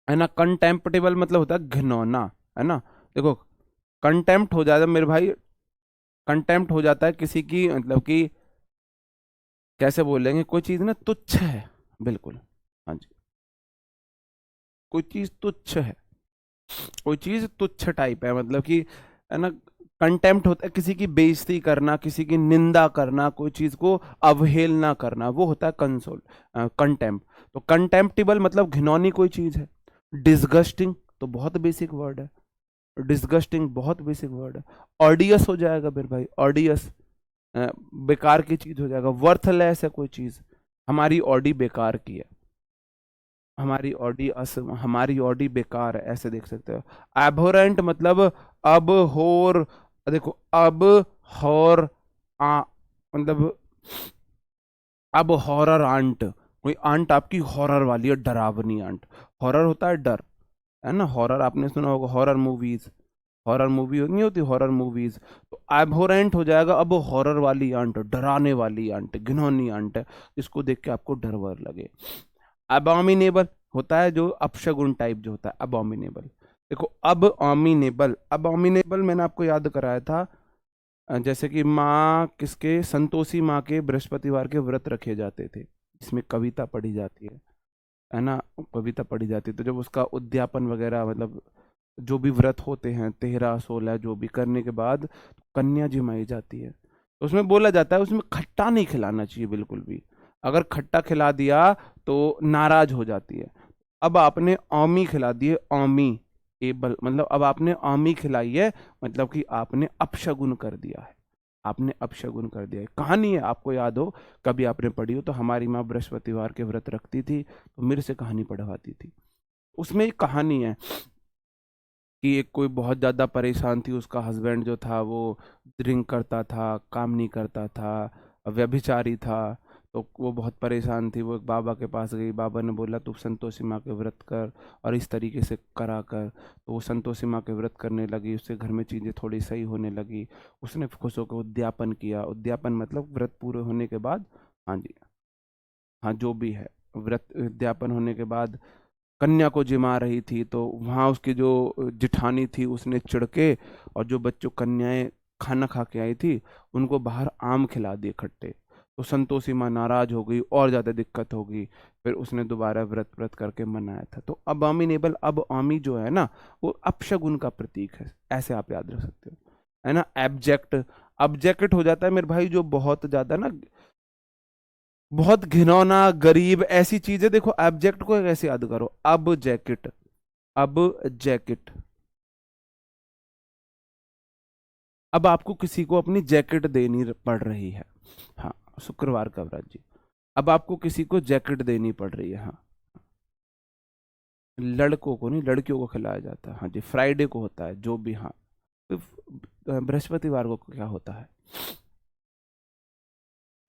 [SPEAKER 1] है ना। कंटेम्पटेबल मतलब होता है घिनौना, है ना। देखो, कंटेम्प्ट हो जाता है मेरे भाई, कंटेम्प्ट हो जाता है किसी की, मतलब कि कैसे बोलेंगे, कोई चीज ना तुच्छ है, बिल्कुल, हाँ जी, कोई चीज तुच्छ है, कोई चीज तुच्छ टाइप है, मतलब कि, है ना। कंटेम्प्ट होता है किसी की बेइज्जती करना, किसी की निंदा करना, कोई चीज को अवहेलना करना, वो होता है कंसोल, कंटेम्प्ट। तो कंटेम्प्टिबल मतलब घिनौनी कोई चीज है। डिसगस्टिंग तो बहुत बेसिक वर्ड है, डिसगस्टिंग बहुत बेसिक वर्ड है। ऑडियस हो जाएगा मेरे भाई, ऑडियस बेकार की चीज हो जाएगा। वर्थलेस है कोई चीज, हमारी ऑडी बेकार की है, हमारी ऑडी हमारी ऑडी बेकार है, ऐसे देख सकते हो। एबोरेंट मतलब अब होर, देखो अब हॉर आ मतलब अब हॉरर आंट, कोई आंट आपकी हॉरर वाली है, डरावनी आंट। हॉरर होता है डर, है ना, हॉरर आपने सुना होगा, हॉरर मूवीज, हॉरर मूवी नहीं होती, हॉरर मूवीज। तो एबहोरेंट हो जाएगा अब हॉरर वाली आंट, डराने वाली आंट, घिनौनी आंट है, जिसको देख के आपको डर वर लगे। अबॉमिनेबल होता है जो अपशगुन टाइप जो होता है, अबॉमिनेबल। देखो अब ऑमिनेबल, अबॉमिनेबल मैंने आपको याद कराया था, जैसे कि माँ किसके, संतोषी माँ के बृहस्पतिवार के व्रत रखे जाते थे, इसमें कविता पढ़ी जाती है ना, कविता पढ़ी जाती है। तो जब उसका उद्यापन वगैरह मतलब जो भी व्रत होते हैं 13 16 जो भी करने के बाद कन्या जिमाई जाती है, तो उसमें बोला जाता है उसमें खट्टा नहीं खिलाना चाहिए बिल्कुल भी, अगर खट्टा खिला दिया तो नाराज हो जाती है। अब आपने आमी खिला दिए, आमी एबल मतलब अब आपने आमी खिलाई है, मतलब कि आपने अपशगुन कर दिया है, आपने अपशगुन कर दिया है। कहानी है, आपको याद हो कभी आपने पढ़ी हो तो, हमारी माँ बृहस्पतिवार के व्रत रखती थी तो मेरे से कहानी पढ़वाती थी। उसमें एक कहानी है कि एक कोई बहुत ज़्यादा परेशान थी, उसका हस्बैंड जो था वो ड्रिंक करता था, काम नहीं करता था, व्यभिचारी था। तो वो बहुत परेशान थी, वो एक बाबा के पास गई, बाबा ने बोला तू संतोषी माँ के व्रत कर और इस तरीके से करा कर। तो वो संतोषी माँ के व्रत करने लगी, उसके घर में चीज़ें थोड़ी सही होने लगी, उसने खुश होकर उद्यापन किया, उद्यापन मतलब व्रत पूरे होने के बाद, हाँ जी, हाँ जो भी है, व्रत उद्यापन होने के बाद कन्या को जिमा रही थी, तो वहाँ उसकी जो जिठानी थी उसने चिढ़ के, और जो बच्चों कन्याएं खाना खा के आई थी उनको बाहर आम खिला दिए खट्टे। तो संतोषी माँ नाराज हो गई, और ज़्यादा दिक्कत हो गई, फिर उसने दोबारा व्रत व्रत करके मनाया था। तो अबॉमिनेबल, अब आमी जो है ना, वो अपशगुन का प्रतीक है, ऐसे आप याद रख सकते हो, है ना। एब्जेक्ट, अब्जेक्ट हो जाता है मेरे भाई जो बहुत ज़्यादा ना, बहुत घिनौना, गरीब, ऐसी चीजें। देखो एब्जेक्ट को कैसे याद करो, अब जैकेट, अब जैकेट, अब आपको किसी को अपनी जैकेट देनी पड़ रही है, हाँ, शुक्रवार का व्रत जी, अब आपको किसी को जैकेट देनी पड़ रही है, हाँ। लड़कों को नहीं, लड़कियों को खिलाया जाता है, हाँ जी, फ्राइडे को होता है जो भी, हाँ। तो बृहस्पतिवार को क्या होता है,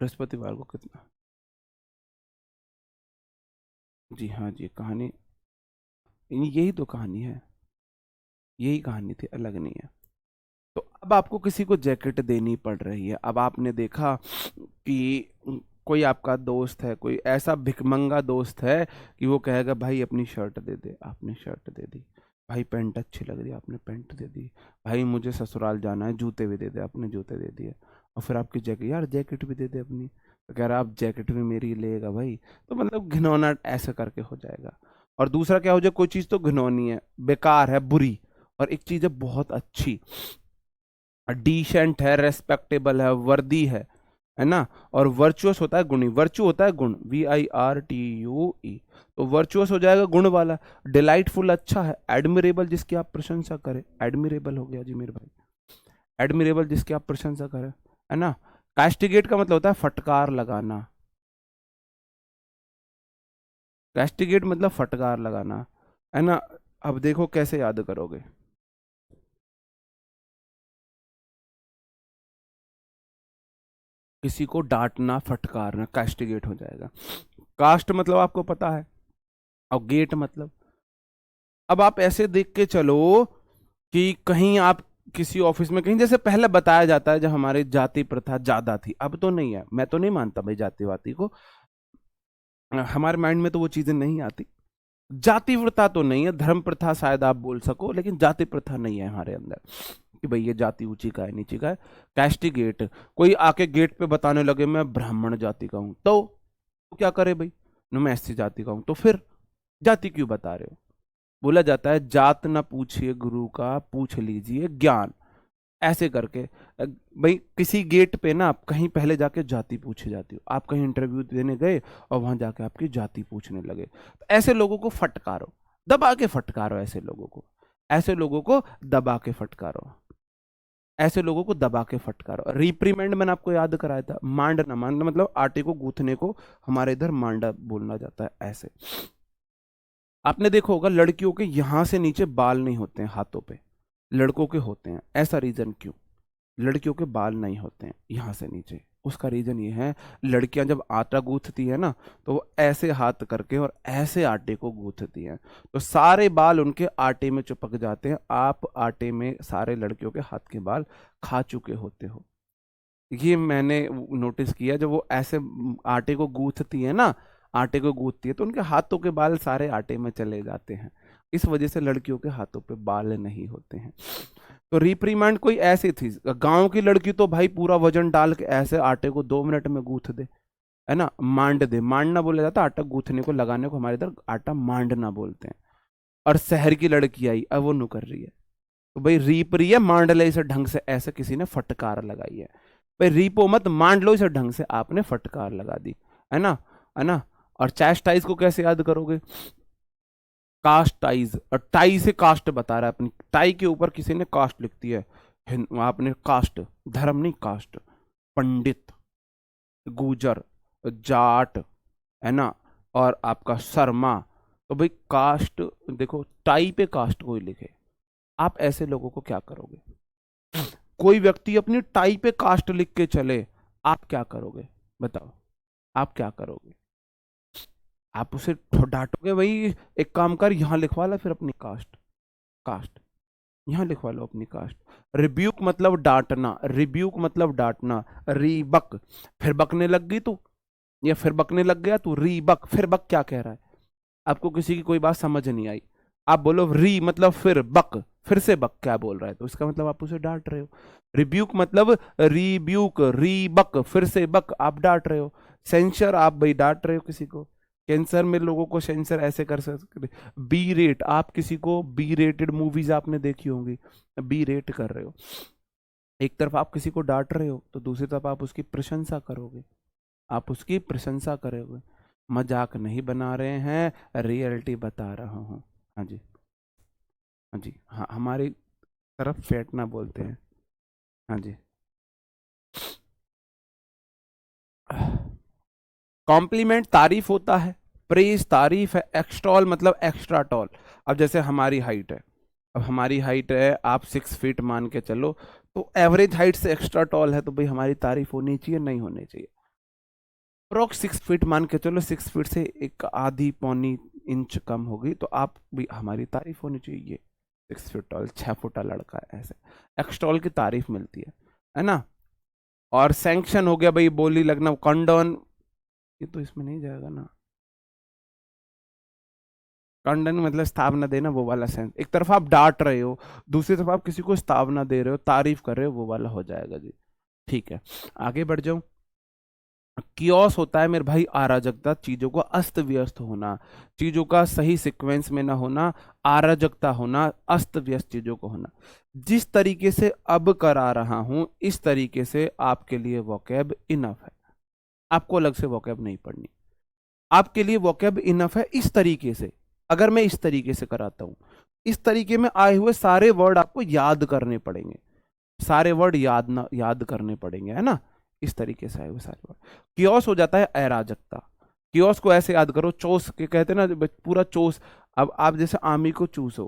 [SPEAKER 1] बृहस्पतिवार को कितना, जी हाँ जी, कहानी यही तो कहानी है, यही कहानी थी, अलग नहीं है। तो अब आपको किसी को जैकेट देनी पड़ रही है, अब आपने देखा कि कोई आपका दोस्त है, कोई ऐसा भिखमंगा दोस्त है कि वो कहेगा भाई अपनी शर्ट दे दे, आपने शर्ट दे दी, भाई पैंट अच्छी लग रही है, आपने पैंट दे दी, भाई मुझे ससुराल जाना है, जूते भी दे दे, आपने जूते दे दिए, और फिर आपकी जैकेट, यार जैकेट भी दे दे अपनी, तो कह रहा आप जैकेट भी मेरी लेगा भाई। तो मतलब घिनौना ऐसा करके हो जाएगा। और दूसरा क्या हो जाए, कोई चीज़ तो घिनौनी है, बेकार है, बुरी, और एक चीज़ है बहुत अच्छी, डिसेंट है, रेस्पेक्टेबल है, वर्दी है ना। और वर्चुअस होता है गुणी, वर्चू होता है गुण, VIRTUE, तो वर्चुअस हो जाएगा गुण वाला। डिलाइटफुल अच्छा है, एडमिरेबल जिसकी आप प्रशंसा करें, एडमिरेबल हो गया जी मेरे भाई, एडमिरेबल जिसकी आप प्रशंसा करें, है ना। कैस्टिगेट का मतलब होता है फटकार लगाना, कैस्टिगेट मतलब फटकार लगाना, है ना। अब देखो कैसे याद करोगे, किसी को डांटना, फटकारना, कैस्टिगेट हो जाएगा। कास्ट मतलब आपको पता है, और गेट मतलब, अब आप ऐसे देख के चलो कि कहीं आप किसी ऑफिस में, कहीं जैसे पहले बताया जाता है जब हमारी जाति प्रथा ज्यादा थी, अब तो नहीं है, मैं तो नहीं मानता भाई जातिवादी को, हमारे माइंड में तो वो चीजें नहीं आती। जाति प्रथा तो नहीं है, धर्म प्रथा शायद आप बोल सको, लेकिन जाति प्रथा नहीं है हमारे अंदर कि भाई ये जाति ऊंची का है नीची का है। कैस्टिगेट, कोई आके गेट पे बताने लगे मैं ब्राह्मण जाति का हूं, तो क्या करे भाई, न मैं ऐसी जाति का हूं, तो फिर जाति क्यों बता रहे हो। बोला जाता है जात ना पूछिए गुरु का, पूछ लीजिए ज्ञान, ऐसे करके। भाई किसी गेट पे ना आप कहीं पहले जाके जाति पूछे जाती हो, आप कहीं इंटरव्यू देने गए और वहां जाके आपकी जाति पूछने लगे, तो ऐसे लोगों को फटकारो, दबा के फटकारो, ऐसे लोगों को, ऐसे लोगों को दबा के फटकारो, ऐसे लोगों को दबा के फटकारो। रिप्रीमेंड मैंने आपको याद कराया था, मांडना, मांडना मतलब आटे को गूंथने को हमारे इधर मांडा बोलना जाता है, ऐसे। आपने देखा होगा लड़कियों के यहां से नीचे बाल नहीं होते हैं हाथों पे, लड़कों के होते हैं। ऐसा रीजन क्यों? लड़कियों के बाल नहीं होते हैं यहाँ से नीचे, उसका रीजन ये है, लड़कियां जब आटा गूंथती है ना, तो वो ऐसे हाथ करके और ऐसे आटे को गूंथती हैं, तो सारे बाल उनके आटे में चिपक जाते हैं। आप आटे में सारे लड़कियों के हाथ के बाल खा चुके होते हो। ये मैंने नोटिस किया, जब वो ऐसे आटे को गूंथती है ना, आटे को गूंथती है तो उनके हाथों के बाल सारे आटे में चले जाते हैं। इस वजह से लड़कियों के हाथों पे बाल नहीं होते हैं। तो रिप्रीमेंड कोई ऐसी थी, गांव की लड़की तो भाई पूरा वजन डाल के ऐसे आटे को 2 मिनट में गूंथ दे, है ना, मांड दे, मांडना बोला जाता आटा गूंथने को, लगाने को हमारे इधर आटा मांडना बोलते हैं। और शहर की लड़की आई, अब वो नु कर रही है, तो भाई रीप रही है, मांड ले इसे ढंग से, ऐसे किसी ने फटकार लगाई है। भाई रीपो मत, मांड लो इसे ढंग से, आपने फटकार लगा दी, है ना, है ना। और चैस्टाइज को कैसे याद करोगे? कास्टाइज, और टाई से कास्ट बता रहा है, अपनी टाई के ऊपर किसी ने कास्ट लिख दी है, आपने कास्ट, धर्म नहीं कास्ट, पंडित, गुजर, जाट, है ना, और आपका शर्मा। तो भाई कास्ट, देखो टाई पे कास्ट कोई लिखे, आप ऐसे लोगों को क्या करोगे? कोई व्यक्ति अपनी टाई पे कास्ट लिख के चले, आप क्या करोगे? बताओ, आप क्या करोगे? आप उसे डांटोगे, भाई एक काम कर यहाँ लिखवा ला फिर अपनी कास्ट, कास्ट यहाँ लिखवा लो अपनी कास्ट। रिब्यूक मतलब डांटना, रिब्यूक मतलब डांटना। रीबक, फिर बकने लग गई तू, या फिर बकने लग गया तू, रीबक, फिर बक क्या कह रहा है? आपको किसी की कोई बात समझ नहीं आई, आप बोलो री मतलब फिर, बक फिर से बक क्या बोल रहा है, तो इसका मतलब आप उसे डांट रहे हो। रिब्यूक मतलब रीब्यूक, रीबक फिर से बक, आप डांट रहे हो। सेंसर, आप भाई डांट रहे हो किसी को, कैंसर में लोगों को सेंसर ऐसे कर सकते। बी रेट, आप किसी को, बी रेटेड मूवीज आपने देखी होंगी, बी रेट कर रहे हो। एक तरफ आप किसी को डांट रहे हो तो दूसरी तरफ आप उसकी प्रशंसा करोगे, आप उसकी प्रशंसा करोगे। मजाक नहीं बना रहे हैं, रियलिटी बता रहा हूँ। हाँ जी, हाँ जी, हाँ, हमारी तरफ फेंटना बोलते हैं। हाँ जी। कॉम्प्लीमेंट तारीफ होता है, प्रेज तारीफ है, एक्सटॉल मतलब एक्स्ट्रा टॉल। अब जैसे हमारी हाइट है, अब हमारी हाइट है, आप 6 फीट मान के चलो, तो एवरेज हाइट से एक्स्ट्रा टॉल है, तो भाई हमारी तारीफ होनी चाहिए, नहीं होनी चाहिए? अप्रोक्स 6 फीट मान के चलो, 6 फीट से एक आधी पौनी इंच कम होगी, तो आप भी, हमारी तारीफ होनी चाहिए। 6 फीट टॉल, 6 फुटा लड़का है, ऐसे एक्सटॉल की तारीफ मिलती है ना। और सैंक्शन हो गया भाई, बोली लगना, कंडोन, ये तो इसमें नहीं जाएगा ना। कंडन मतलब स्थावना देना, वो वाला सेंस। एक तरफ आप डांट रहे हो, दूसरी तरफ आप किसी को स्थावना दे रहे हो, तारीफ कर रहे हो, वो वाला हो जाएगा जी। ठीक है, आगे बढ़ जाऊं। कियोस होता है मेरे भाई अराजकता, चीजों को अस्त व्यस्त होना, चीजों का सही सीक्वेंस में ना होना, अराजकता होना, अस्त व्यस्त चीजों को होना। जिस तरीके से अब करा रहा हूं, इस तरीके से आपके लिए वोकैब इनफ है, आपको अलग से वोकैब नहीं पढ़नी। आपके लिए वोकैब इनफ है इस तरीके से। अगर मैं इस तरीके से कराता हूं, इस तरीके में आए हुए सारे वर्ड आपको याद करने पड़ेंगे, सारे वर्ड याद करने पड़ेंगे, है ना। इस तरीके से आए हुए सारे वर्ड। कियोस हो जाता है अराजकता। कियोस को ऐसे याद करो, चोस के कहते हैं ना, पूरा चोस। अब आप जैसे आमी को चूसो,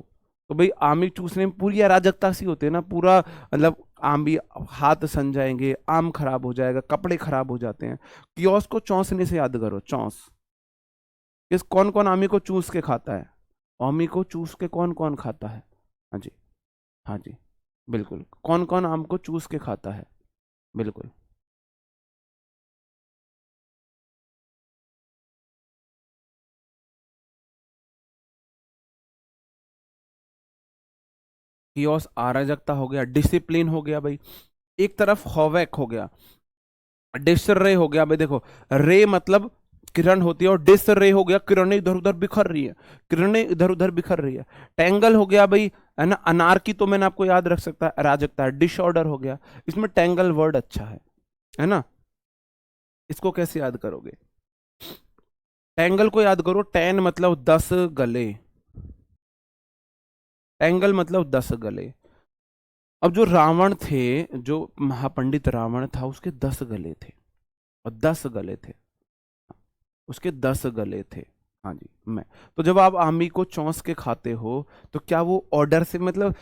[SPEAKER 1] तो भाई आमी चूसने में पूरी अराजकता सी होती है ना, पूरा मतलब आम भी, हाथ सन जाएंगे, आम खराब हो जाएगा, कपड़े खराब हो जाते हैं। कियोस को चौंसने से याद करो, चौंस। किस, कौन कौन आमी को चूस के खाता है? आमी को चूस के कौन कौन खाता है? हाँ जी, हाँ जी, बिल्कुल, कौन कौन आम को चूस के खाता है? बिल्कुल। कियोस अराजकता हो गया, डिसिप्लिन हो गया भाई। एक तरफ हॉवेक हो गया, डिसरे हो गया भाई। देखो, रे मतलब किरण होती है, और डिसरे हो गया किरणें इधर उधर बिखर रही है, किरणें इधर उधर बिखर रही है। टेंगल हो गया भाई, है ना, अनार्की तो मैंने आपको याद रख सकता है, अराजकता है। डिसऑर्डर हो गया, इसमें टेंगल वर्ड अच्छा है ना। इसको कैसे याद करोगे? टेंगल को याद करो, टेन मतलब 10 गले, टेंगल मतलब 10 गले। अब जो रावण थे, जो महापंडित रावण था, उसके 10 गले थे, और 10 गले थे, उसके 10 गले थे। हाँ जी मैं। तो जब आप आमी को चौंस के खाते हो तो क्या वो ऑर्डर से मतलब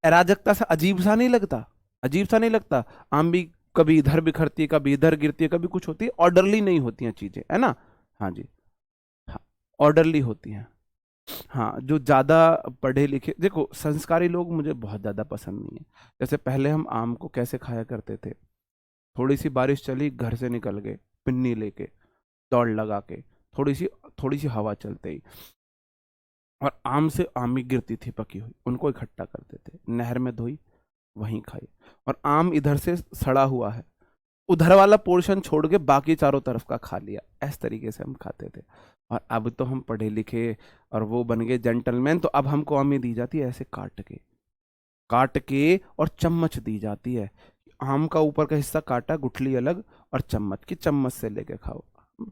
[SPEAKER 1] अराजकता सा अजीब सा नहीं लगता? अजीब सा नहीं लगता? आमी कभी इधर बिखरती है, कभी इधर गिरती है, कभी कुछ होती है, ऑर्डरली नहीं होती हैं चीजें, है ना? हाँ जी। हाँ, ऑर्डरली होती हैं। हाँ, जो ज्यादा पढ़े लिखे, देखो संस्कारी लोग मुझे बहुत ज्यादा पसंद नहीं है। जैसे पहले हम आम को कैसे खाया करते थे, थोड़ी सी बारिश चली घर से निकल गए पिन्नी लेके, दौड़ लगा के, थोड़ी सी हवा चलते ही, और आम से आमी गिरती थी पकी हुई, उनको इकट्ठा करते थे, नहर में धोई, वहीं खाई। और आम इधर से सड़ा हुआ है, उधर वाला पोर्शन छोड़ के बाकी चारों तरफ का खा लिया, इस तरीके से हम खाते थे। और अब तो हम पढ़े लिखे और वो बन गए जेंटलमैन, तो अब हमको आमी दी जाती है ऐसे काट के और चम्मच दी जाती है। आम का ऊपर का हिस्सा काटा, गुठली अलग, और चम्मच की, चम्मच से लेके खाओ।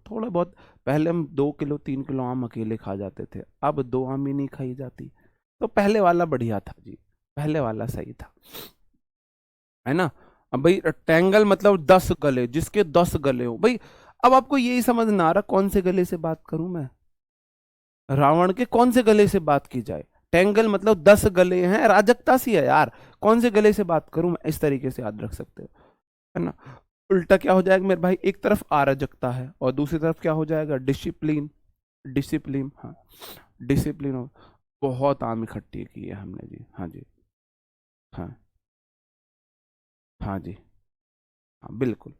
[SPEAKER 1] थोड़ा बहुत, पहले हम 2 किलो 3 किलो आम अकेले खा जाते थे, अब 2 आम ही नहीं खाई जाती। तो पहले वाला बढ़िया था जी, पहले वाला सही था, है ना? अब भाई टेंगल मतलब 10 गले, जिसके 10 गले हो भाई। अब आपको यही समझ ना आ रहा कौन से गले से बात करूं मैं? रावण के कौन से गले से बात की जाए? टेंगल मतलब 10 गले हैं, राजकता सी है यार। कौन से गले से बात करूं मैं? इस तरीके से याद रख सकते हो, है ना? उल्टा क्या हो जाएगा मेरे भाई, एक तरफ अराजकता है और दूसरी तरफ क्या हो जाएगा, डिसिप्लिन। डिसिप्लिन, हाँ, डिसिप्लिन हो। बहुत आम इकट्ठी की है हमने जी, हाँ जी। हाँ, हाँ जी। हाँ बिल्कुल।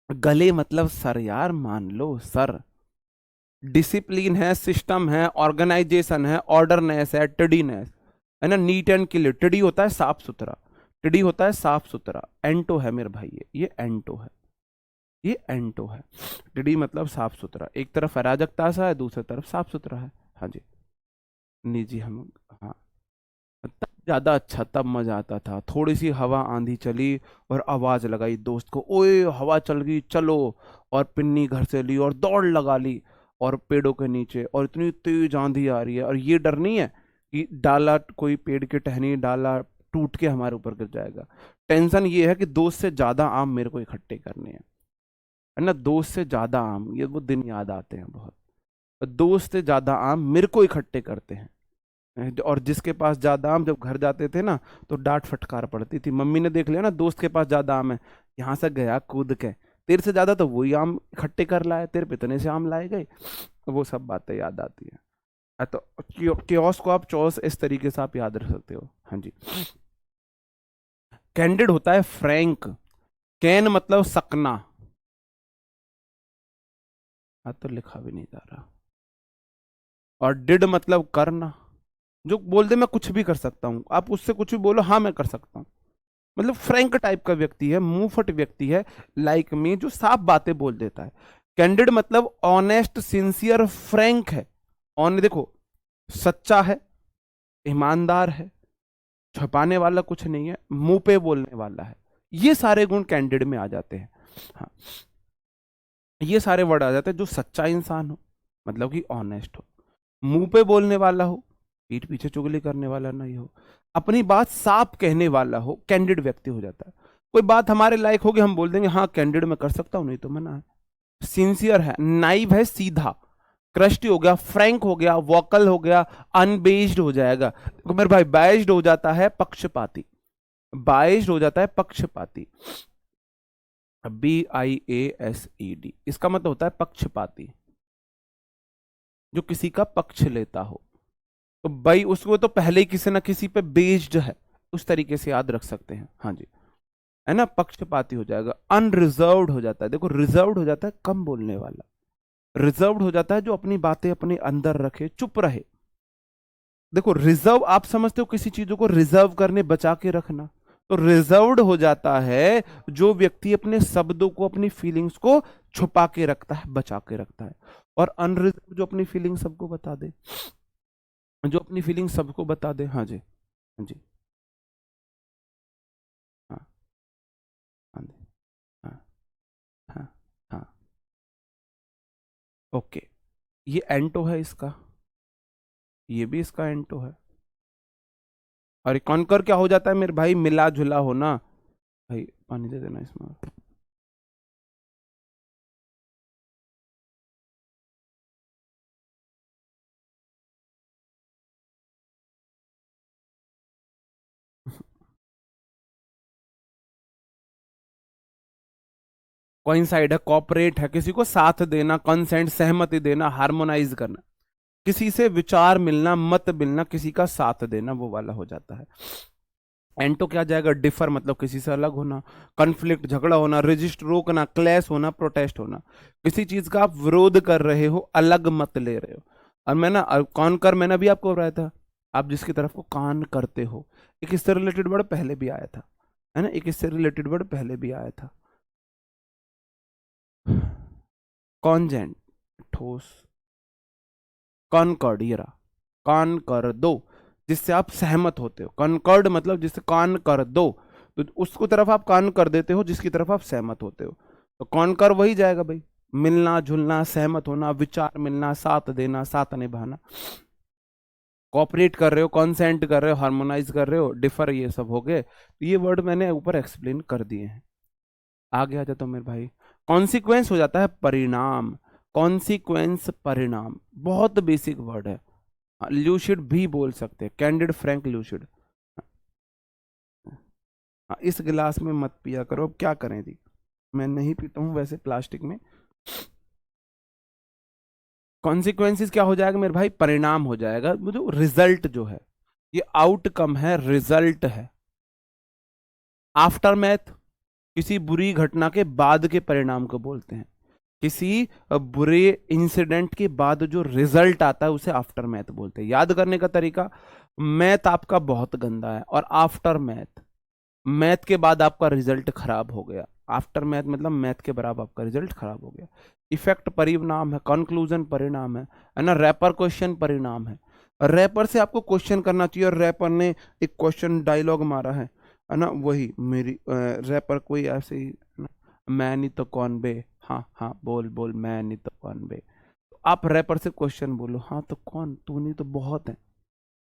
[SPEAKER 1] गले मतलब सर यार, मान लो सर। डिसिप्लिन है, सिस्टम है, ऑर्गेनाइजेशन है, ऑर्डरनेस है, टिडीनेस, है ना? Neat and clear. टिडी होता है साफ सुथरा, टिडी होता है साफ सुथरा, एंटो है मेरे भाई, ये एंटो है, ये एंटो है। टिडी मतलब साफ सुथरा, एक तरफ अराजकता सा है, दूसरी तरफ साफ सुथरा है। हाँ जी। निजी हम, हाँ। तब ज्यादा अच्छा, तब मजा आता था। थोड़ी सी हवा आंधी चली और आवाज लगाई दोस्त को, ओए हवा चल गई चलो, और पिन्नी घर से ली और दौड़ लगा ली, और पेड़ों के नीचे, और इतनी तेज आंधी आ रही है, और ये डर नहीं है कि डाला, कोई पेड़ की टहनी डाला टूट के हमारे ऊपर गिर जाएगा। टेंशन ये है कि दोस्त से ज्यादा आम मेरे को इकट्ठे करने हैं, है ना? दोस्त से ज्यादा आम, ये वो दिन याद आते हैं बहुत। दोस्त से ज्यादा आम मेरे को इकट्ठे करते हैं। और जिसके पास ज्यादा आम, जब घर जाते थे ना, तो डांट फटकार पड़ती थी, मम्मी ने देख लिया ना दोस्त के पास ज्यादा आम है, यहाँ से गया कूद के, तेरे से ज्यादा तो वही आम इकट्ठे कर लाए, तेरे पे इतने से आम लाए गए। वो सब बातें याद आती है। तो क्योस को आप चौस इस तरीके से आप याद रख सकते हो। हाँ जी। कैंडिड होता है फ्रैंक, कैन मतलब सकना, हाँ तो लिखा भी नहीं जा रहा। और डिड मतलब करना, जो बोल दे मैं कुछ भी कर सकता हूं, आप उससे कुछ भी बोलो, हाँ मैं कर सकता हूं। मतलब फ्रैंक टाइप का व्यक्ति है, मुंहफट व्यक्ति है, लाइक मी, जो साफ बातें बोल देता है। कैंडिड मतलब ऑनेस्ट, सिंसियर, फ्रैंक है। ऑन देखो, सच्चा है, ईमानदार है, छुपाने वाला कुछ नहीं है, मुंह पे बोलने वाला है। ये सारे गुण कैंडिड में आ जाते हैं। हाँ, ये सारे वर्ड आ जाते हैं। जो सच्चा इंसान हो, मतलब कि ऑनेस्ट हो, मुंह पे बोलने वाला हो, पीठ पीछे चुगली करने वाला नहीं हो, अपनी बात साफ कहने वाला हो, कैंडिड व्यक्ति हो जाता है। कोई बात हमारे लायक होगी, हम बोल देंगे हाँ कैंडिड में कर सकता हूं, नहीं तो मना है। सिंसियर है, नाइव है, सीधा, क्रस्टी हो गया, फ्रैंक हो गया, वोकल हो गया, अनबेस्ड हो जाएगा। तो मेरे भाई बाइस्ड हो जाता है पक्षपाती, बाइस्ड हो जाता है पक्षपाती। BIASED, इसका मतलब होता है पक्षपाती, जो किसी का पक्ष लेता हो। तो भाई उसको तो पहले ही किसी ना किसी पे बेस्ड है, उस तरीके से याद रख सकते हैं। हाँ जी, है ना? पक्षपाती हो जाएगा। अनरिजर्व्ड हो जाता है, देखो रिजर्व्ड हो जाता है कम बोलने वाला, रिजर्व्ड हो जाता है जो अपनी बातें अपने अंदर रखे, चुप रहे। देखो रिजर्व आप समझते हो किसी चीजों को रिजर्व करने, बचा के रखना, तो रिजर्व्ड हो जाता है जो व्यक्ति अपने शब्दों को, अपनी फीलिंग्स को छुपा के रखता है, बचा के रखता है। और अनरिजर्व जो अपनी फीलिंग सबको बता दे, जो अपनी फीलिंग सबको बता दे। हाँ जी, हाँ जी, हाँ, हाँ जी, हाँ, हाँ, हाँ। ओके, ये एंटो है इसका, ये भी इसका एंटो है। और कॉन्कर क्या हो जाता है मेरे भाई, मिला जुला होना। भाई पानी दे देना इसमें। कोइंसाइड है, कॉपरेट है, किसी को साथ देना, कंसेंट सहमति देना, हार्मोनाइज करना, किसी से विचार मिलना, मत मिलना, किसी का साथ देना, वो वाला हो जाता है। एंटो क्या जाएगा, डिफर मतलब किसी से अलग होना, कन्फ्लिक्ट झगड़ा होना, रजिस्ट रोकना, क्लैश होना, प्रोटेस्ट होना, किसी चीज का आप विरोध कर रहे हो, अलग मत ले रहे हो। और मैं ना कौन कर, मैंने भी आपको बताया था, आप जिसकी तरफ को कान करते हो, एक इससे रिलेटेड वर्ड पहले भी आया था, है ना, एक इससे रिलेटेड वर्ड पहले भी आया था, कॉन्जेंट, ठोस, कॉनकॉर्ड, ये रहा, कान कर दो, जिससे आप सहमत होते हो, कॉनकॉर्ड मतलब जिससे कान कर दो, तो उसको तरफ आप कान कर देते हो जिसकी तरफ आप सहमत होते हो, तो कौन कर वही जाएगा भाई, मिलना जुलना, सहमत होना, विचार मिलना, साथ देना, साथ निभाना, कॉपरेट कर रहे हो, कॉन्सेंट कर रहे हो, हार्मोनाइज कर रहे हो, डिफर, ये सब हो गए, तो ये वर्ड मैंने ऊपर एक्सप्लेन कर दिए हैं। आगे आ जाता हूं मेरे भाई, कॉन्सिक्वेंस हो जाता है परिणाम, कॉन्सिक्वेंस परिणाम, बहुत बेसिक वर्ड है, ल्यूसिड भी बोल सकते हैं, कैंडिड फ्रैंक ल्यूसिड। इस गिलास में मत पिया करो, अब क्या करें जी, मैं नहीं पीता हूं वैसे प्लास्टिक में। कॉन्सिक्वेंसेस क्या हो जाएगा मेरे भाई, परिणाम हो जाएगा, वो जो रिजल्ट जो है, ये आउटकम है, रिजल्ट है। आफ्टर मैथ किसी बुरी घटना के बाद के परिणाम को बोलते हैं, किसी बुरे इंसिडेंट के बाद जो रिजल्ट आता है उसे आफ्टर मैथ बोलते हैं। याद करने का तरीका, मैथ आपका बहुत गंदा है और आफ्टर मैथ, मैथ के बाद आपका रिजल्ट खराब हो गया, आफ्टर मैथ मतलब मैथ के बराबर आपका रिजल्ट खराब हो गया। इफेक्ट परिणाम है, कंक्लूजन परिणाम है ना, रैपर क्वेश्चन परिणाम है, रैपर से आपको क्वेश्चन करना चाहिए, और रैपर ने एक क्वेश्चन डायलॉग मारा है ना, वही मेरी रैपर कोई ऐसे ही है ना, मैं नहीं तो कौन बे, हाँ हाँ बोल बोल, मैं नहीं तो कौन बे, तो आप रैपर से क्वेश्चन बोलो, हाँ तो कौन, तू नहीं तो बहुत है,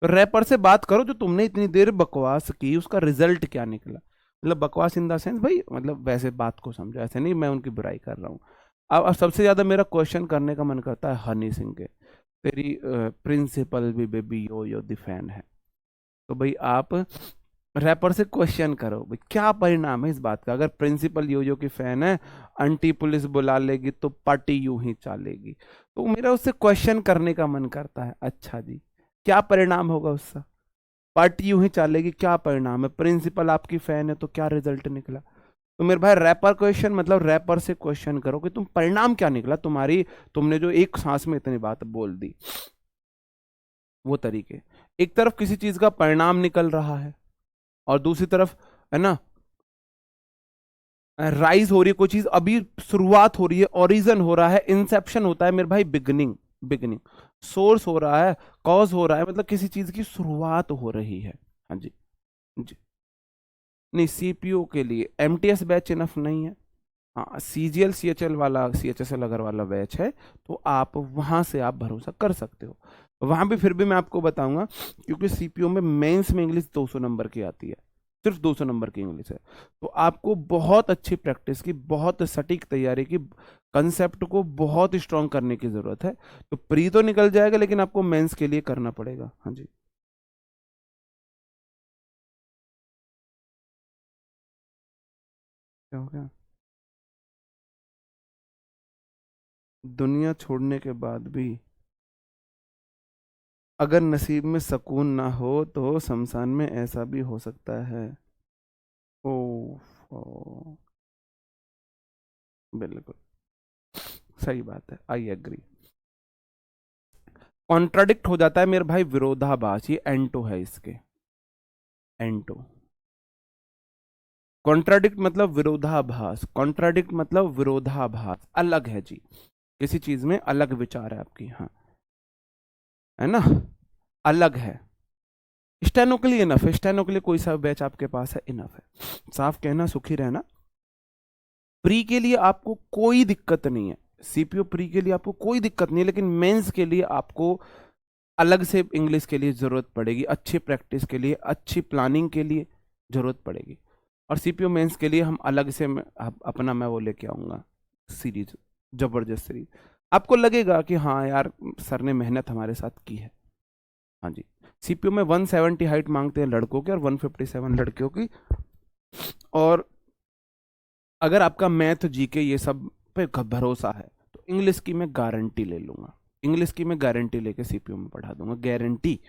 [SPEAKER 1] रैपर से बात करो, जो तुमने इतनी देर बकवास की उसका रिजल्ट क्या निकला, मतलब बकवास इन द सेंस भाई, मतलब वैसे बात को समझो, ऐसे नहीं मैं उनकी बुराई कर रहा हूँ। अब सबसे ज्यादा मेरा क्वेश्चन करने का मन करता है हनी सिंह के, तेरी प्रिंसिपल भी बेबी यो यो दी फैन है, तो भाई आप रैपर से क्वेश्चन करो भाई, क्या परिणाम है इस बात का, अगर प्रिंसिपल यो यो की फैन है, आंटी पुलिस बुला लेगी तो पार्टी यूं ही चलेगी, तो मेरा उससे क्वेश्चन करने का मन करता है, अच्छा जी क्या परिणाम होगा उसका, पार्टी यूं ही चलेगी, क्या परिणाम है, प्रिंसिपल आपकी फैन है तो क्या रिजल्ट निकला, तो मेरे भाई रैपर क्वेश्चन मतलब रैपर से क्वेश्चन करो कि तुम परिणाम क्या निकला तुम्हारी, तुमने जो एक सांस में इतनी बात बोल दी, वो तरीके, एक तरफ किसी चीज का परिणाम निकल रहा है और दूसरी तरफ है ना राइज हो रही है कोई चीज, अभी शुरुआत हो रही है, ओरिजन हो रहा है, इंसेप्शन होता है मेरे भाई, बिगनिंग, बिगनिंग, सोर्स हो रहा है, कॉज हो रहा है, मतलब किसी चीज की शुरुआत हो रही है। हाँ जी, जी नहीं, सीपीयू के लिए एमटीएस बैच इनफ नहीं है, हाँ सीजीएल सीएचएल वाला, सीएचएसएल अगर वाला बैच है तो आप वहां से आप भरोसा कर सकते हो, वहां भी फिर भी मैं आपको बताऊंगा, क्योंकि सीपीयू में मेंस में इंग्लिश 200 नंबर की आती है, सिर्फ 200 नंबर की इंग्लिश है, तो आपको बहुत अच्छी प्रैक्टिस की, बहुत सटीक तैयारी की, कंसेप्ट को बहुत स्ट्रांग करने की जरूरत है, तो प्री तो निकल जाएगा लेकिन आपको मेंस के लिए करना पड़ेगा। हाँ जी, क्या हो गया, दुनिया छोड़ने के बाद भी अगर नसीब में सुकून ना हो तो शमशान में ऐसा भी हो सकता है। ओ, ओ बिल्कुल सही बात है, आई एग्री। कॉन्ट्राडिक्ट हो जाता है मेरे भाई, विरोधाभास, ये एंटो है इसके, एंटो, कॉन्ट्राडिक्ट मतलब विरोधाभास, कॉन्ट्राडिक्ट मतलब विरोधाभास, अलग है जी, किसी चीज में अलग विचार है आपकी, हाँ है ना, अलग है। स्टेनो के लिए इनफ है, स्टेनो के लिए कोई सा बैच आपके पास है, इनफ है, साफ कहना सुखी रहना। प्री के लिए आपको कोई दिक्कत नहीं है, सीपीयू प्री के लिए आपको कोई दिक्कत नहीं है, लेकिन मेंस के लिए आपको अलग से इंग्लिश के लिए जरूरत पड़ेगी, अच्छी प्रैक्टिस के लिए, अच्छी प्लानिंग के लिए जरूरत पड़ेगी, और सीपीयू मेंस के लिए हम अलग से अपना मैं वो लेके आऊंगा सीरीज, जबरदस्त सीरीज, आपको लगेगा कि हाँ यार सर ने मेहनत हमारे साथ की है। हाँ जी, सीपीयू में 170 हाइट मांगते हैं लड़कों की और 157 लड़कियों की, और अगर आपका मैथ जीके ये सब पे भरोसा है तो इंग्लिश की मैं गारंटी ले लूंगा, इंग्लिश की मैं गारंटी लेके सीपीयू में पढ़ा दूंगा, गारंटी।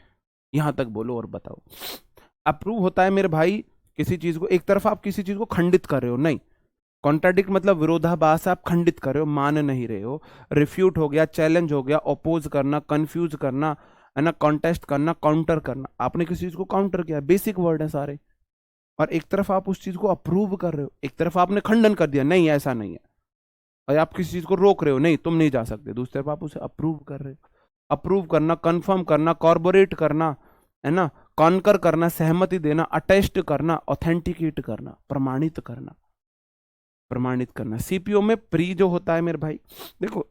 [SPEAKER 1] यहां तक बोलो और बताओ। अप्रूव होता है मेरे भाई किसी चीज को, एक तरफ आप किसी चीज को खंडित कर रहे हो, नहीं, कॉन्ट्राडिक्ट मतलब विरोधाभास, आप खंडित कर रहे हो, मान नहीं रहे हो। रिफ्यूट हो गया, चैलेंज हो गया, ओपोज करना, कंफ्यूज करना, है ना, कॉन्टेस्ट करना, काउंटर करना। आपने किसी चीज को काउंटर किया, बेसिक वर्ड है सारे। और एक तरफ आप उस चीज को अप्रूव कर रहे हो, एक तरफ आपने खंडन कर दिया, नहीं ऐसा नहीं है। और आप किसी चीज को रोक रहे हो, नहीं तुम नहीं जा सकते, दूसरी तरफ आप उसे अप्रूव कर रहे हो। अप्रूव करना, कंफर्म करना, कॉर्पोरेट करना, है ना, कॉन्कर करना, सहमति देना, अटेस्ट करना, ऑथेंटिकेट करना, प्रमाणित करना, प्रमाणित करना। सीपीओ में प्री जो होता है मेरे भाई, देखो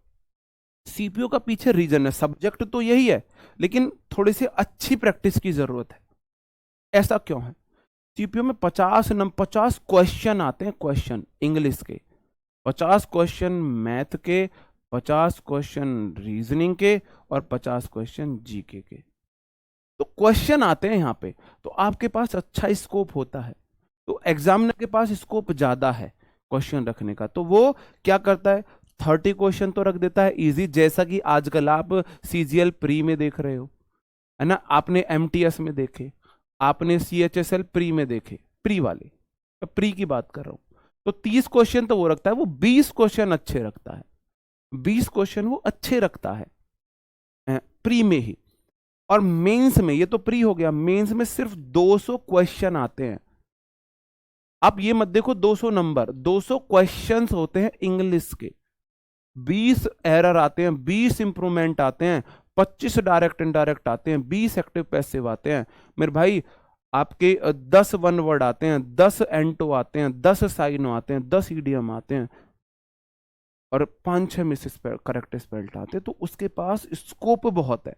[SPEAKER 1] सीपीओ का पीछे रीजन है, सब्जेक्ट तो यही है, लेकिन थोड़ी सी अच्छी प्रैक्टिस की जरूरत है। ऐसा क्यों है? सीपीओ में 50 क्वेश्चन आते हैं, क्वेश्चन इंग्लिश के, 50 क्वेश्चन मैथ के, 50 क्वेश्चन रीजनिंग के, और 50 क्वेश्चन जीके के। तो क्वेश्चन आते हैं यहाँ पे, तो आपके पास अच्छा स्कोप होता है। तो एग्जामिनर के पास स्कोप ज्यादा है क्वेश्चन रखने का, तो वो क्या करता है, 30 क्वेश्चन तो रख देता है इजी, जैसा कि आजकल आप सीजीएल प्री में देख रहे हो, है ना, आपने एमटीएस में देखे, आपने सीएचएसएल प्री में देखे, प्री वाले, प्री की बात कर रहा हूं। तो 30 क्वेश्चन तो वो रखता है, वो 20 क्वेश्चन अच्छे रखता है, 20 क्वेश्चन वो अच्छे रखता है प्री में ही। और मेंस में, ये तो प्री हो गया, मेंस में सिर्फ 200 क्वेश्चन आते हैं। आप ये मत देखो 200 नंबर, 200 क्वेश्चंस होते हैं इंग्लिश के, 20 एरर आते हैं, 20 इंप्रूवमेंट आते हैं, 25 डायरेक्ट इनडायरेक्ट आते हैं, 20 एक्टिव पैसिव आते हैं मेरे भाई। आपके 10 वन वर्ड आते हैं, 10 एंटो आते हैं, 10 साइनो आते हैं, 10 ईडियम आते हैं, और 5-6 मिस करेक्ट स्पेल्ट आते हैं। तो उसके पास स्कोप बहुत है।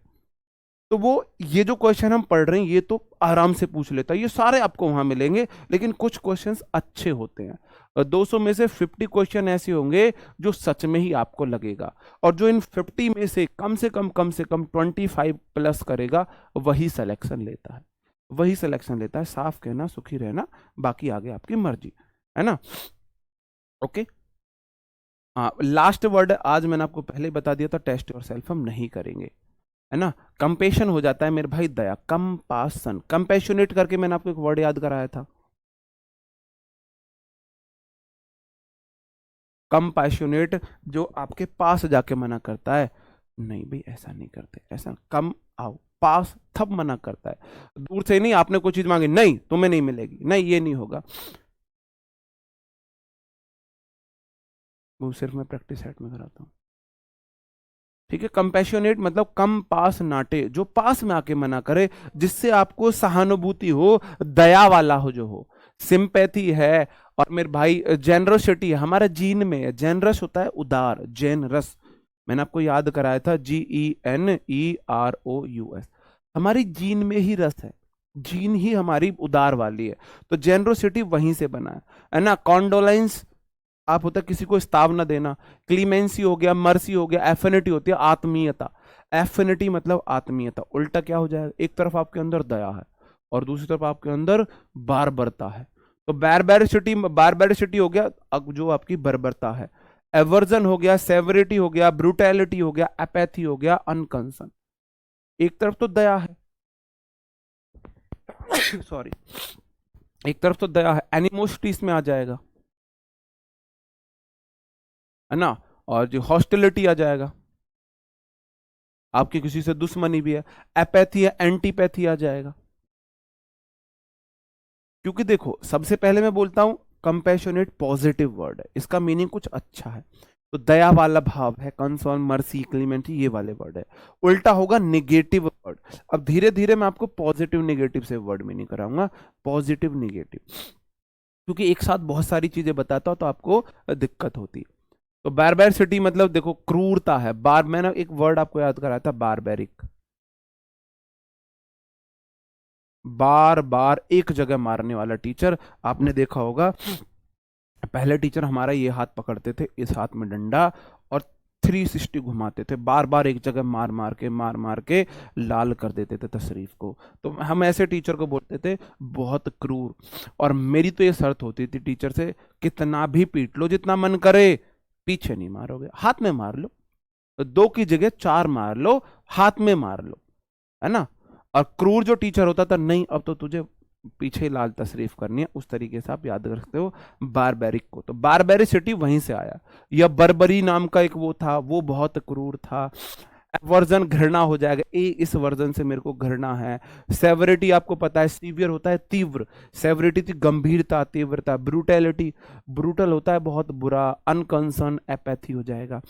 [SPEAKER 1] तो वो ये जो क्वेश्चन हम पढ़ रहे हैं ये तो आराम से पूछ लेता है, ये सारे आपको वहां मिलेंगे, लेकिन कुछ क्वेश्चंस अच्छे होते हैं। 200 में से 50 क्वेश्चन ऐसे होंगे जो सच में ही आपको लगेगा, और जो इन 50 में से कम से कम 25 प्लस करेगा वही सिलेक्शन लेता है, वही सिलेक्शन लेता है। साफ कहना, सुखी रहना, बाकी आगे आपकी मर्जी, है ना। ओके, हाँ, लास्ट वर्ड आज मैंने आपको पहले ही बता दिया था, टेस्ट योर सेल्फ हम नहीं करेंगे, है ना। कंपेशन हो जाता है मेरे भाई, दया, कंपासन, कंपेशनेट करके मैंने आपको एक वर्ड याद कराया था, कंपैशनेट, जो आपके पास जाके मना करता है, नहीं भाई ऐसा नहीं करते, ऐसा कम आओ पास, तब मना करता है, दूर से नहीं, आपने कोई चीज मांगी, नहीं तुम्हें नहीं मिलेगी, नहीं ये नहीं होगा, वो सिर्फ मैं प्रैक्टिस सेट में कराता हूँ, ठीक है। कंपैशनेट मतलब कम पास नाटे, जो पास में आके मना करे, जिससे आपको सहानुभूति हो, दया वाला हो, जो हो, सिंपैथी है। और मेरे भाई जेनरसिटी है, हमारा जीन में है, जेनरस होता है उदार, जेनरस, मैंने आपको याद कराया था, GENEROUS, हमारी जीन में ही रस है, जीन ही हमारी उदार वाली है, तो जेनरोसिटी वहीं से बना है ना। कॉन्डोलेंस आप होता है किसी को स्ताव न देना, क्लीमेंसी हो गया, मर्सी हो गया, एफिनिटी होती है आत्मीयता, एफिनिटी मतलब आत्मीयता, उल्टा क्या हो जाएगा, एक तरफ आपके अंदर दया है और दूसरी तरफ आपके अंदर बारबरता है, तो बारबेरिसिटी हो गया जो आपकी बर्बरता है, एवर्जन हो गया, सेवरिटी हो गया, ब्रूटैलिटी हो गया, एपैथी हो गया, अनकंसर्न। एक तरफ तो दया है सॉरी, एक तरफ तो दया है, एनिमोसिटी इसमें आ जाएगा, है ना, और जो हॉस्टिलिटी आ जाएगा, आपकी किसी से दुश्मनी भी है, एपैथी है, एंटीपैथी आ जाएगा। क्योंकि देखो सबसे पहले मैं बोलता हूं कंपैशनेट पॉजिटिव वर्ड है, इसका मीनिंग कुछ अच्छा है, तो दया वाला भाव है, कंसर्न, मर्सी, क्लीमेंटी, ये वाले वर्ड है। उल्टा होगा निगेटिव वर्ड। अब धीरे धीरे मैं आपको पॉजिटिव निगेटिव से वर्ड मीनिंग कराऊंगा, पॉजिटिव निगेटिव, क्योंकि एक साथ बहुत सारी चीजें बताता हूं तो आपको दिक्कत होती है। तो बारबेरिसिटी मतलब देखो क्रूरता है, मैंने एक वर्ड आपको याद कराया था, बारबेरिक, बार बार एक जगह मारने वाला टीचर, आपने देखा होगा, पहले टीचर हमारा ये हाथ पकड़ते थे, इस हाथ में डंडा, और 360 घुमाते थे, बार बार एक जगह मार मार के लाल कर देते थे तशरीफ को। तो हम ऐसे टीचर को बोलते थे बहुत क्रूर। और मेरी तो ये शर्त होती थी टीचर से, कितना भी पीट लो, जितना मन करे, पीछे नहीं मारोगे, हाथ में मार लो, 2 की जगह 4 मार लो, हाथ में मार लो, है ना। और क्रूर जो टीचर होता था, नहीं अब तो तुझे पीछे लाल तशरीफ करनी है, उस तरीके से आप याद रख सकते हो बारबेरिक को। तो बारबेरिसिटी वहीं से आया। या बर्बरी नाम का एक वो था, वो बहुत क्रूर था। वर्जन घृणा हो जाएगा, इस वर्जन से मेरे को घृणा है। सेवरिटी आपको पता है, सीवियर होता है तीव्र, सेवरिटी थी गंभीरता, तीव्रता। ब्रूटैलिटी, ब्रूटल होता है बहुत बुरा। अनकंसर्न, एपैथी हो जाएगा।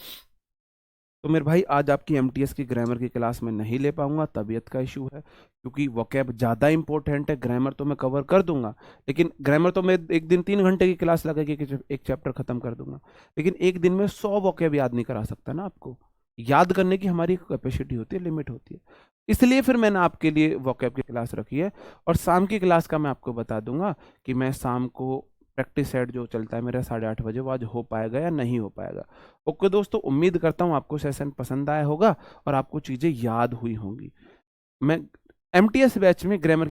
[SPEAKER 1] तो मेरे भाई आज आपकी एमटीएस की ग्रामर की क्लास में नहीं ले पाऊंगा, तबीयत का इशू है, क्योंकि वोकैब ज़्यादा इंपॉर्टेंट है। ग्रामर तो मैं कवर कर दूंगा, लेकिन ग्रामर तो मैं एक दिन 3 घंटे की क्लास लगेगी कि एक चैप्टर खत्म कर दूंगा, लेकिन एक दिन में 100 वोकैब याद नहीं करा सकता ना आपको। याद करने की हमारी कैपेसिटी होती है, लिमिट होती है। इसलिए फिर मैंने आपके लिए वोकैब की क्लास रखी है। और शाम की क्लास का मैं आपको बता दूंगा कि मैं शाम को प्रैक्टिस सेट जो चलता है मेरा 8:30 बजे, वो आज हो पाएगा या नहीं हो पाएगा। ओके दोस्तों, उम्मीद करता हूँ आपको सेशन पसंद आया होगा और आपको चीज़ें याद हुई होंगी। मैं एमटीएस बैच में ग्रामर